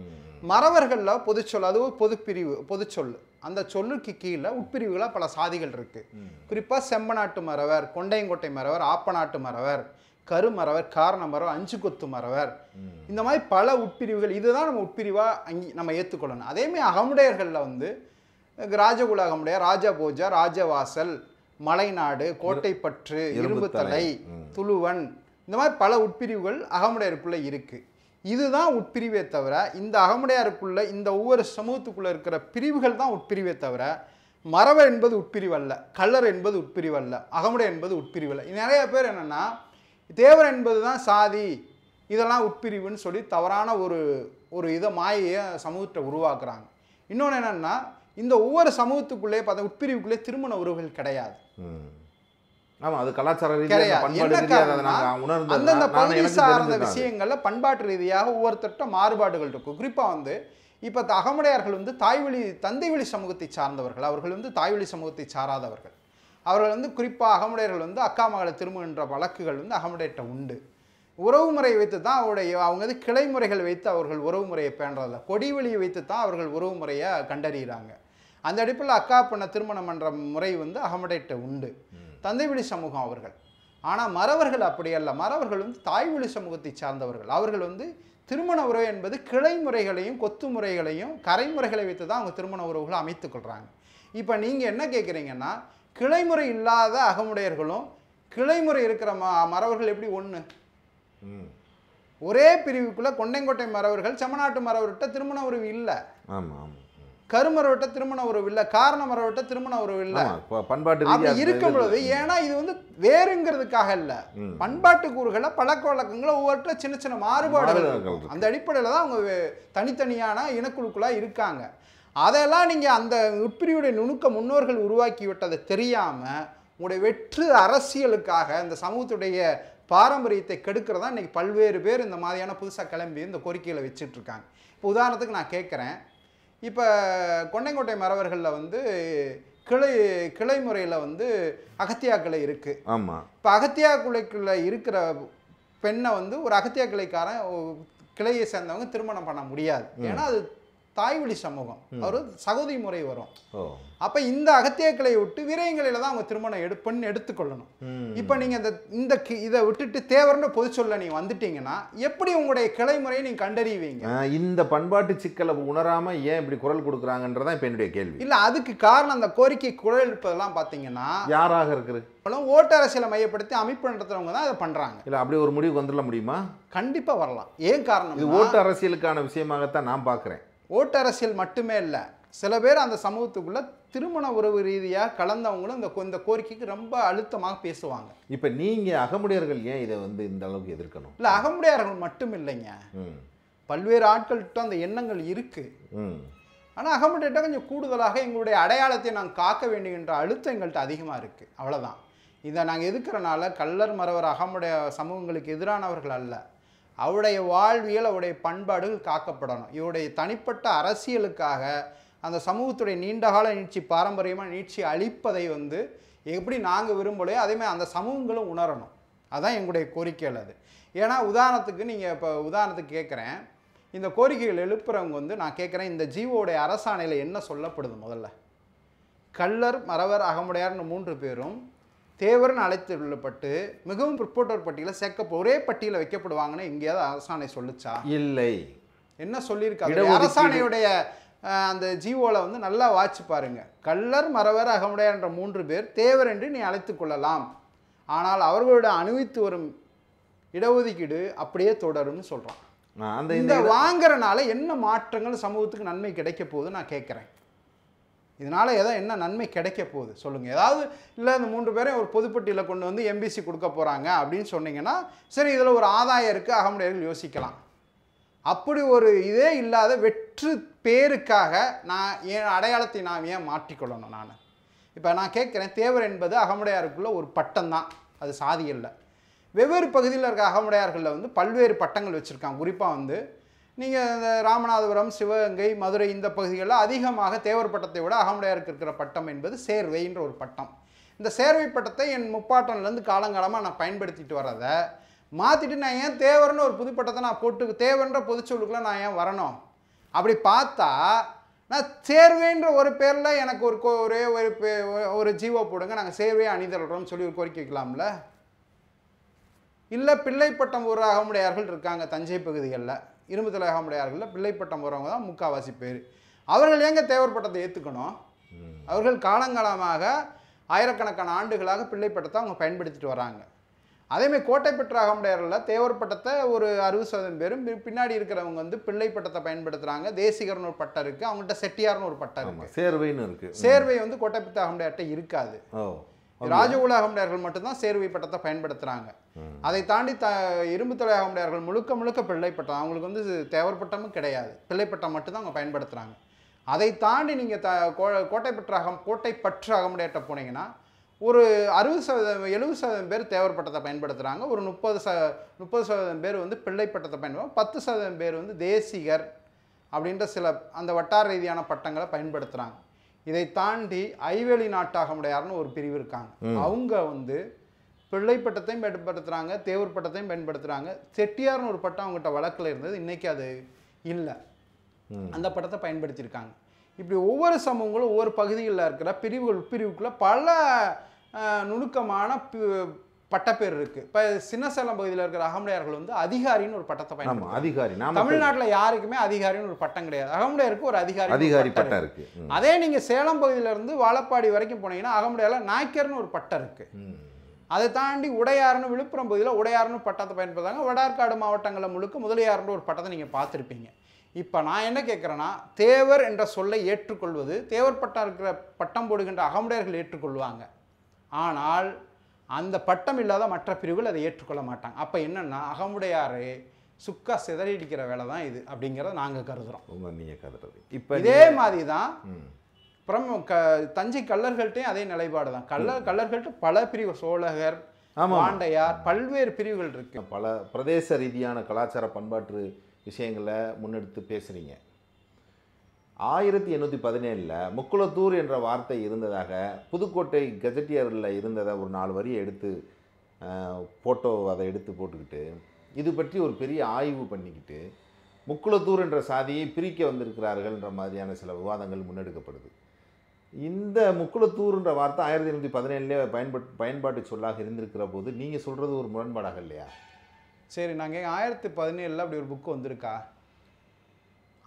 [SPEAKER 2] மறவர்களில் பொதுச்சொல், அதுவும் பொதுப்பிரிவு, பொதுச்சொல். அந்த சொல்லுக்கு கீழே உட்பிரிவுகளாக பல சாதிகள் இருக்குது. குறிப்பாக செம்பநாட்டு மறவர், கொண்டையங்கோட்டை மறவர், ஆப்பநாட்டு மறவர், கருமறவர், காரண மறவர், அஞ்சு கொத்து மறவர், இந்த மாதிரி பல உட்பிரிவுகள். இதுதான் நம்ம உட்பிரிவாக நம்ம ஏற்றுக்கொள்ளணும். அதேமாதிரி அகமுடையர்களில் வந்து ராஜகுல அகமுடையார், ராஜபோஜா, ராஜவாசல், மலைநாடு, கோட்டைப்பற்று, இரும்புத்தலை, துளுவன், இந்த மாதிரி பல உட்பிரிவுகள் அகமுடையருக்குள்ளே இருக்குது. இதுதான் உட்பிரிவே தவிர இந்த அகமுடையாருக்குள்ள இந்த ஒவ்வொரு சமூகத்துக்குள்ளே இருக்கிற பிரிவுகள் தான் உட்பிரிவே தவிர மறவர் என்பது உட்பிரிவு அல்ல, கல்லர் என்பது உட்பிரிவு அல்ல, அகமுடையர் என்பது உட்பிரிவு அல்ல. நிறைய பேர் என்னென்னா தேவர் என்பது தான் சாதி, இதெல்லாம் உட்பிரிவுன்னு சொல்லி தவறான ஒரு இதை மாயையை சமூகத்தை உருவாக்குறாங்க. இன்னொன்று என்னென்னா இந்த ஒவ்வொரு சமூகத்துக்குள்ளே பார்த்தா உட்பிரிவுக்குள்ளே திருமண உறவுகள் கிடையாது.
[SPEAKER 1] ஆமா, அது கலாச்சார
[SPEAKER 2] அந்தந்த பகுதி சார்ந்த விஷயங்கள்ல பண்பாட்டு ரீதியாக ஒவ்வொருத்தட்ட மாறுபாடுகள் இருக்கும். குறிப்பா வந்து இப்ப அகமுடையார்கள் வந்து தந்தை வழி சமூகத்தை சார்ந்தவர்கள், அவர்கள் வந்து தாய்வழி சமூகத்தை சாராதவர்கள். அவர்கள் வந்து குறிப்பாக அகமுடையர்கள் வந்து அக்கா மகளை திரும்புகின்ற வழக்குகள் வந்து அகமுடையிட்ட உண்டு. உறவு முறையை வைத்து தான் அவங்க வந்து கிளை முறைகள் வைத்து அவர்கள் உறவு முறையை பேணுறதில்ல, கொடி வழியை வைத்து தான் அவர்கள் உறவு முறையை கண்டறிகிறாங்க. அந்த அடிப்படையில் அக்கா பண்ண திருமணம் என்ற முறை வந்து அகமுடையிட்ட உண்டு, தந்தை வழி சமூகம் அவர்கள். ஆனால் மறவர்கள் அப்படி அல்ல. மறவர்கள் வந்து தாய்வழி சமூகத்தை சார்ந்தவர்கள். அவர்கள் வந்து திருமண உறவு என்பது கிளை முறைகளையும் கொத்து முறைகளையும் கரைமுறைகளை வைத்து தான் அவங்க திருமண உறவுகளை அமைத்துக் கொள்கிறாங்க. இப்போ நீங்கள் என்ன கேட்குறீங்கன்னா கிளைமுறை இல்லாத அகமுடையர்களும் கிளைமுறை இருக்கிற மறவர்கள் எப்படி ஒன்று? ஒரே பிரிவுக்குள்ளே கொண்டைங்கோட்டை மறவர்கள் செம்மநாட்டு மறவர்கிட்ட திருமண உறவு இல்லை, கருமரவட்ட திருமண உறவு இல்லை, காரண மரவட்ட திருமண உறவு இல்லை. அப்படி இருக்கும் பொழுது ஏன்னா இது வந்து வேறுங்கிறதுக்காக இல்லை, பண்பாட்டு கூறுகளை பழக்க வழக்கங்களை ஒவ்வொருத்த சின்ன சின்ன மாறுபாடுகள் இருக்கும். அந்த அடிப்படையில் தான் அவங்க தனித்தனியான இனக்குழுக்களாக இருக்காங்க. அதெல்லாம் நீங்கள் அந்த உட்பிரிவுடைய நுணுக்க முன்னோர்கள் உருவாக்கி விட்டதை தெரியாமல் உங்களுடைய வெற்று அரசியலுக்காக இந்த சமூகத்துடைய பாரம்பரியத்தை கெடுக்கிறதா இன்றைக்கி பல்வேறு பேர் இந்த மாதிரியான புதுசாக கிளம்பி இந்த கோரிக்கைகளை வச்சுட்டு இருக்காங்க. இப்போ உதாரணத்துக்கு நான் கேட்குறேன், இப்போ கொண்டைங்கோட்டை மறவர்களில் வந்து கிளை முறையில் வந்து அகத்தியா கிளை இருக்குது. ஆமாம். இப்போ அகத்தியா கிளைக்குள்ள இருக்கிற பெண்ணை வந்து ஒரு அகத்தியா கிளைக்காரன் கிளையை சேர்ந்தவங்க திருமணம் பண்ண முடியாது. ஏன்னா அது தாய்வழி சமூகம், ஒரு சகோதரி முறை வரும். அப்போ இந்த அகத்திய கிளையை விட்டு விரயங்களில் தான் அவங்க திருமணம் பெண் எடுத்துக்கொள்ளணும். இப்போ நீங்கள் இந்த இதை விட்டுட்டு தேவர்ன்ற பொது சொல்ல நீங்கள் வந்துட்டீங்கன்னா எப்படி உங்களுடைய கிளை முறையை நீங்கள் கண்டறிவீங்க?
[SPEAKER 1] இந்த பண்பாட்டு சிக்கலை உணராமல் ஏன் இப்படி குரல் கொடுக்குறாங்கன்றதான் இப்போ என்னுடைய கேள்வி.
[SPEAKER 2] இல்லை, அதுக்கு காரணம் அந்த கோரிக்கை குரல் எழுப்பதெல்லாம் பார்த்தீங்கன்னா
[SPEAKER 1] யாராக இருக்குது?
[SPEAKER 2] ஓட்டு அரசியலை மையப்படுத்தி அமைப்பு நடத்துறவங்க தான் அதை பண்ணுறாங்க.
[SPEAKER 1] இல்லை, அப்படி ஒரு முடிவு வந்துட முடியுமா?
[SPEAKER 2] கண்டிப்பாக வரலாம். ஏன் காரணம்?
[SPEAKER 1] இது ஓட்டு அரசியலுக்கான விஷயமாகத்தான் நான் பார்க்குறேன்.
[SPEAKER 2] ஓட்டு அரசியல் மட்டுமே இல்லை, சில பேர் அந்த சமூகத்துக்குள்ள திருமண உறவு ரீதியாக கலந்தவங்களும் இந்த கோரிக்கைக்கு ரொம்ப அழுத்தமாக பேசுவாங்க.
[SPEAKER 1] இப்போ நீங்கள் அகமுடையர்கள் ஏன் இதை வந்து இந்த அளவுக்கு எதிர்க்கணும்?
[SPEAKER 2] இல்லை, அகமுடையார்கள் மட்டும் இல்லைங்க, பல்வேறு ஆட்கள்கிட்ட அந்த எண்ணங்கள் இருக்கு. ஆனால் அகமுடையிட்ட கொஞ்சம் கூடுதலாக எங்களுடைய அடையாளத்தை நாங்கள் காக்க வேண்டுகின்ற அழுத்தம் எங்கள்கிட்ட அதிகமாக இருக்குது. அவ்வளோதான். இதை நாங்கள் எதுக்குறனால கல்லர் மறவர் அகமுடைய சமூகங்களுக்கு எதிரானவர்கள் அல்ல. அவருடைய வாழ்வியல், அவருடைய பண்பாடுகள் காக்கப்படணும். இவருடைய தனிப்பட்ட அரசியலுக்காக அந்த சமூகத்துடைய நீண்டகால நீட்சி, பாரம்பரியமாக நீட்சி அளிப்பதை வந்து எப்படி நாங்கள் விரும்பலையோ அதேமாதிரி அந்த சமூகங்களும் உணரணும். அதுதான் எங்களுடைய கோரிக்கைகள். அது ஏன்னா உதாரணத்துக்கு நீங்கள் இப்போ உதாரணத்துக்கு கேட்குறேன், இந்த கோரிக்கைகள் எழுப்புறவங்க வந்து நான் கேட்குறேன், இந்த ஜீவோடைய அரசாணையில் என்ன சொல்லப்படுது? முதல்ல கல்லர் மறவர் அகமுடையார்னு 3 பேரும் தேவர்னு அழைத்து கொள்ளப்பட்டு மிகவும் பிற்போட்டோர் பட்டியலில் சேர்க்க ஒரே பட்டியலில் வைக்கப்படுவாங்கன்னு எங்கேயாவது அரசாணை சொல்லுச்சா? இல்லை. என்ன சொல்லியிருக்காங்க அரசாணையுடைய அந்த ஜீவோவில் வந்து நல்லா வாட்சி பாருங்க. கல்லர் மறவர் அகமுடையார் என்ற 3 பேர் தேவர் என்று நீ அழைத்து கொள்ளலாம், ஆனால் அவர்களோட அனுபவித்து வரும் இடஒதுக்கீடு அப்படியே தொடரும்னு சொல்கிறான். இந்த வாங்குறனால என்ன மாற்றங்கள் சமூகத்துக்கு நன்மை கிடைக்க போகுது நான் கேட்குறேன். இதனால் என்ன நன்மை கிடைக்க போகுது சொல்லுங்கள். ஏதாவது இல்லை இந்த 3 பேரையும் ஒரு பொதுப்பட்டியில் கொண்டு வந்து எம்பிசி கொடுக்க போகிறாங்க அப்படின்னு சொன்னீங்கன்னா சரி, இதில் ஒரு ஆதாயம் இருக்குது, அகமுடையர்கள் யோசிக்கலாம். அப்படி ஒரு இதே இல்லாத வெற்று பேருக்காக நான் என் அடையாளத்தை நான் ஏன் மாற்றிக்கொள்ளணும்? நான் இப்போ நான் கேட்குறேன், தேவர் என்பது அகமுடையாருக்குள்ள ஒரு பட்டம் தான், அது சாதி இல்லை. வெவ்வேறு பகுதியில் இருக்க அகமுடையார்களில் வந்து பல்வேறு பட்டங்கள் வச்சுருக்காங்க. குறிப்பாக வந்து நீங்கள் இந்த ராமநாதபுரம், சிவகங்கை, மதுரை இந்த பகுதிகளில் அதிகமாக தேவர் பட்டத்தை விட அகமுடையாருக்கு இருக்கிற பட்டம் என்பது சேர்வைன்ற ஒரு பட்டம். இந்த சேர்வை பட்டத்தை என் முப்பாட்டன்லேருந்து காலங்காலமாக நான் பயன்படுத்திட்டு வரதை மாற்றிட்டு நான் ஏன் தேவர்னு ஒரு புதுப்பட்டத்தை நான் போட்டு தேவன்ற பொதுச்சொல்லுக்குள்ள நான் ஏன் வரணும்? அப்படி பார்த்தா நான் சேர்வேன்ற ஒரு பேரில் எனக்கு ஒரே ஒரு ஜீவோ போடுங்க, நாங்கள் சேர்வே அணிதல்றோம்னு சொல்லி ஒரு கோரிக்கை வைக்கலாம்ல? இல்லை பிள்ளைப்பட்டம் ஒரு அகமுடையார்கள் இருக்காங்க தஞ்சை பகுதிகளில், இரும்புத்தலை அகமுடையார்களில் பிள்ளைப்பட்டம் வரவங்க தான் முக்கால்வாசி பேர். அவர்கள் ஏங்க தேவர் பட்டத்தை ஏற்றுக்கணும்? அவர்கள் காலங்காலமாக ஆயிரக்கணக்கான ஆண்டுகளாக பிள்ளைப்பட்டத்தை அவங்க பயன்படுத்திட்டு வராங்க. அதேமாதிரி கோட்டை பெற்ற அகமுடையாரில் தேவர் பட்டத்தை ஒரு 60% பேரும், பின்னாடி இருக்கிறவங்க வந்து பிள்ளை பட்டத்தை பயன்படுத்துகிறாங்க. தேசிகர்னு ஒரு பட்டம் இருக்குது, அவங்கள்ட்ட செட்டியார்னு ஒரு பட்டம் இருக்குது,
[SPEAKER 1] சேர்வைன்னு இருக்குது.
[SPEAKER 2] சேர்வை வந்து கோட்டை பெற்ற அகமுடையார்ட்ட இருக்காது. ராஜகுல அகமுடையார்கள் மட்டும்தான் சேர்வை பட்டத்தை பயன்படுத்துகிறாங்க. அதை தாண்டி இரும்புத்தலை அகமுடையார்கள் முழுக்க முழுக்க பிள்ளைப்பட்டம், அவங்களுக்கு வந்து தேவர் பட்டமும் கிடையாது, பிள்ளைப்பட்டம் மட்டும்தான் அவங்க பயன்படுத்துகிறாங்க. அதை தாண்டி நீங்கள் கோட்டை பற்ற அகமுடையார்ட்ட போனீங்கன்னா ஒரு 60% 70% பேர் தேவர் பட்டத்தை பயன்படுத்துகிறாங்க. ஒரு 30% பேர் வந்து பிள்ளைப்பட்டத்தை பயன்படுத்துகிறாங்க. 10% பேர் வந்து தேசிகர் அப்படின்ற சில அந்த வட்டார ரீதியான பட்டங்களை பயன்படுத்துகிறாங்க. இதை தாண்டி ஐவேலி நாட்டாகமுடையார்னு ஒரு பிரிவு இருக்காங்க. அவங்க வந்து பிள்ளைப்பட்டத்தையும் பயன்படுத்துகிறாங்க, தேவர் பட்டத்தையும் பயன்படுத்துகிறாங்க. செட்டியார்னு ஒரு பட்டம் அவங்ககிட்ட வழக்கில் இருந்தது, இன்றைக்கி அது இல்லை, அந்த பட்டத்தை பயன்படுத்தியிருக்காங்க. இப்படி ஒவ்வொரு சமூகங்களும் ஒவ்வொரு பகுதிகளில் இருக்கிற உட்பிரிவுக்குள்ள பல நுணுக்கமான பட்டப்பேர் இருக்குது. இப்போ சின்னசேலம் பகுதியில் இருக்கிற அகமுடையார்கள் வந்து அதிகாரின்னு ஒரு பட்டத்தை பயன்படுத்துறாங்க.
[SPEAKER 1] அதிகாரி
[SPEAKER 2] தமிழ்நாட்டில் யாருக்குமே அதிகாரின்னு ஒரு பட்டம் கிடையாது, அகமுடையாருக்கு ஒரு அதிகாரி
[SPEAKER 1] பட்டம் இருக்கு.
[SPEAKER 2] அதே நீங்கள் சேலம் பகுதியிலேருந்து வாழப்பாடி வரைக்கும் போனீங்கன்னா அகமுடையாரில் நாய்க்கர்னு ஒரு பட்டம் இருக்குது. அதை தாண்டி உடையார்னு விழுப்புரம் பகுதியில் உடையார்னு பட்டத்தை பயன்படுத்துறாங்க. வடார்காடு மாவட்டங்களில் முழுக்க முதலியார்னு ஒரு பட்டத்தை நீங்கள் பார்த்துருப்பீங்க. இப்போ நான் என்ன கேட்குறேன்னா, தேவர் என்ற சொல்லை ஏற்றுக்கொள்வது, தேவர் பட்டம் இருக்கிற பட்டம் போடுகின்ற அகமுடையர்கள் ஏற்றுக்கொள்வாங்க. ஆனால் அந்த பட்டம் இல்லாத மற்ற பிரிவுகள் அதை ஏற்றுக்கொள்ள மாட்டாங்க. அப்போ என்னென்னா அகமுடையாரே சுக்கா சிதறடிக்கிற வேலை தான் இது அப்படிங்கிறத நாங்கள் கருதுகிறோம்.
[SPEAKER 1] நீங்கள் கருதுறது இப்போ
[SPEAKER 2] இதே மாதிரி தான் அப்புறம் தஞ்சை கள்ளர்கள்ட்டையும் அதே நிலைப்பாடு தான். கள்ளர்கள்ட்ட பல பிரிவு, சோழகர், பாண்டையார், பல்வேறு பிரிவுகள் இருக்குது.
[SPEAKER 1] பல பிரதேச ரீதியான கலாச்சார பண்பாட்டு விஷயங்களை முன்னெடுத்து பேசுகிறீங்க. 1817 முக்குளத்தூர் என்ற வார்த்தை இருந்ததாக புதுக்கோட்டை கெஜட்டியரில் இருந்ததை ஒரு 4 வரியை எடுத்து அதை எடுத்து போட்டுக்கிட்டு இது பற்றி ஒரு பெரிய ஆய்வு பண்ணிக்கிட்டு முக்குளத்தூர் என்ற சாதியை பிரிக்க வந்திருக்கிறார்கள்ன்ற மாதிரியான சில விவாதங்கள் முன்னெடுக்கப்படுது. இந்த முக்குளத்தூர்ன்ற வார்த்தை 1817 பயன்பாட்டு சொல்லாக இருந்திருக்கிற போது நீங்கள் சொல்கிறது ஒரு முரண்பாடாக இல்லையா?
[SPEAKER 2] சரி, நாங்கள் 1817 அப்படி ஒரு புக்கு வந்திருக்கா?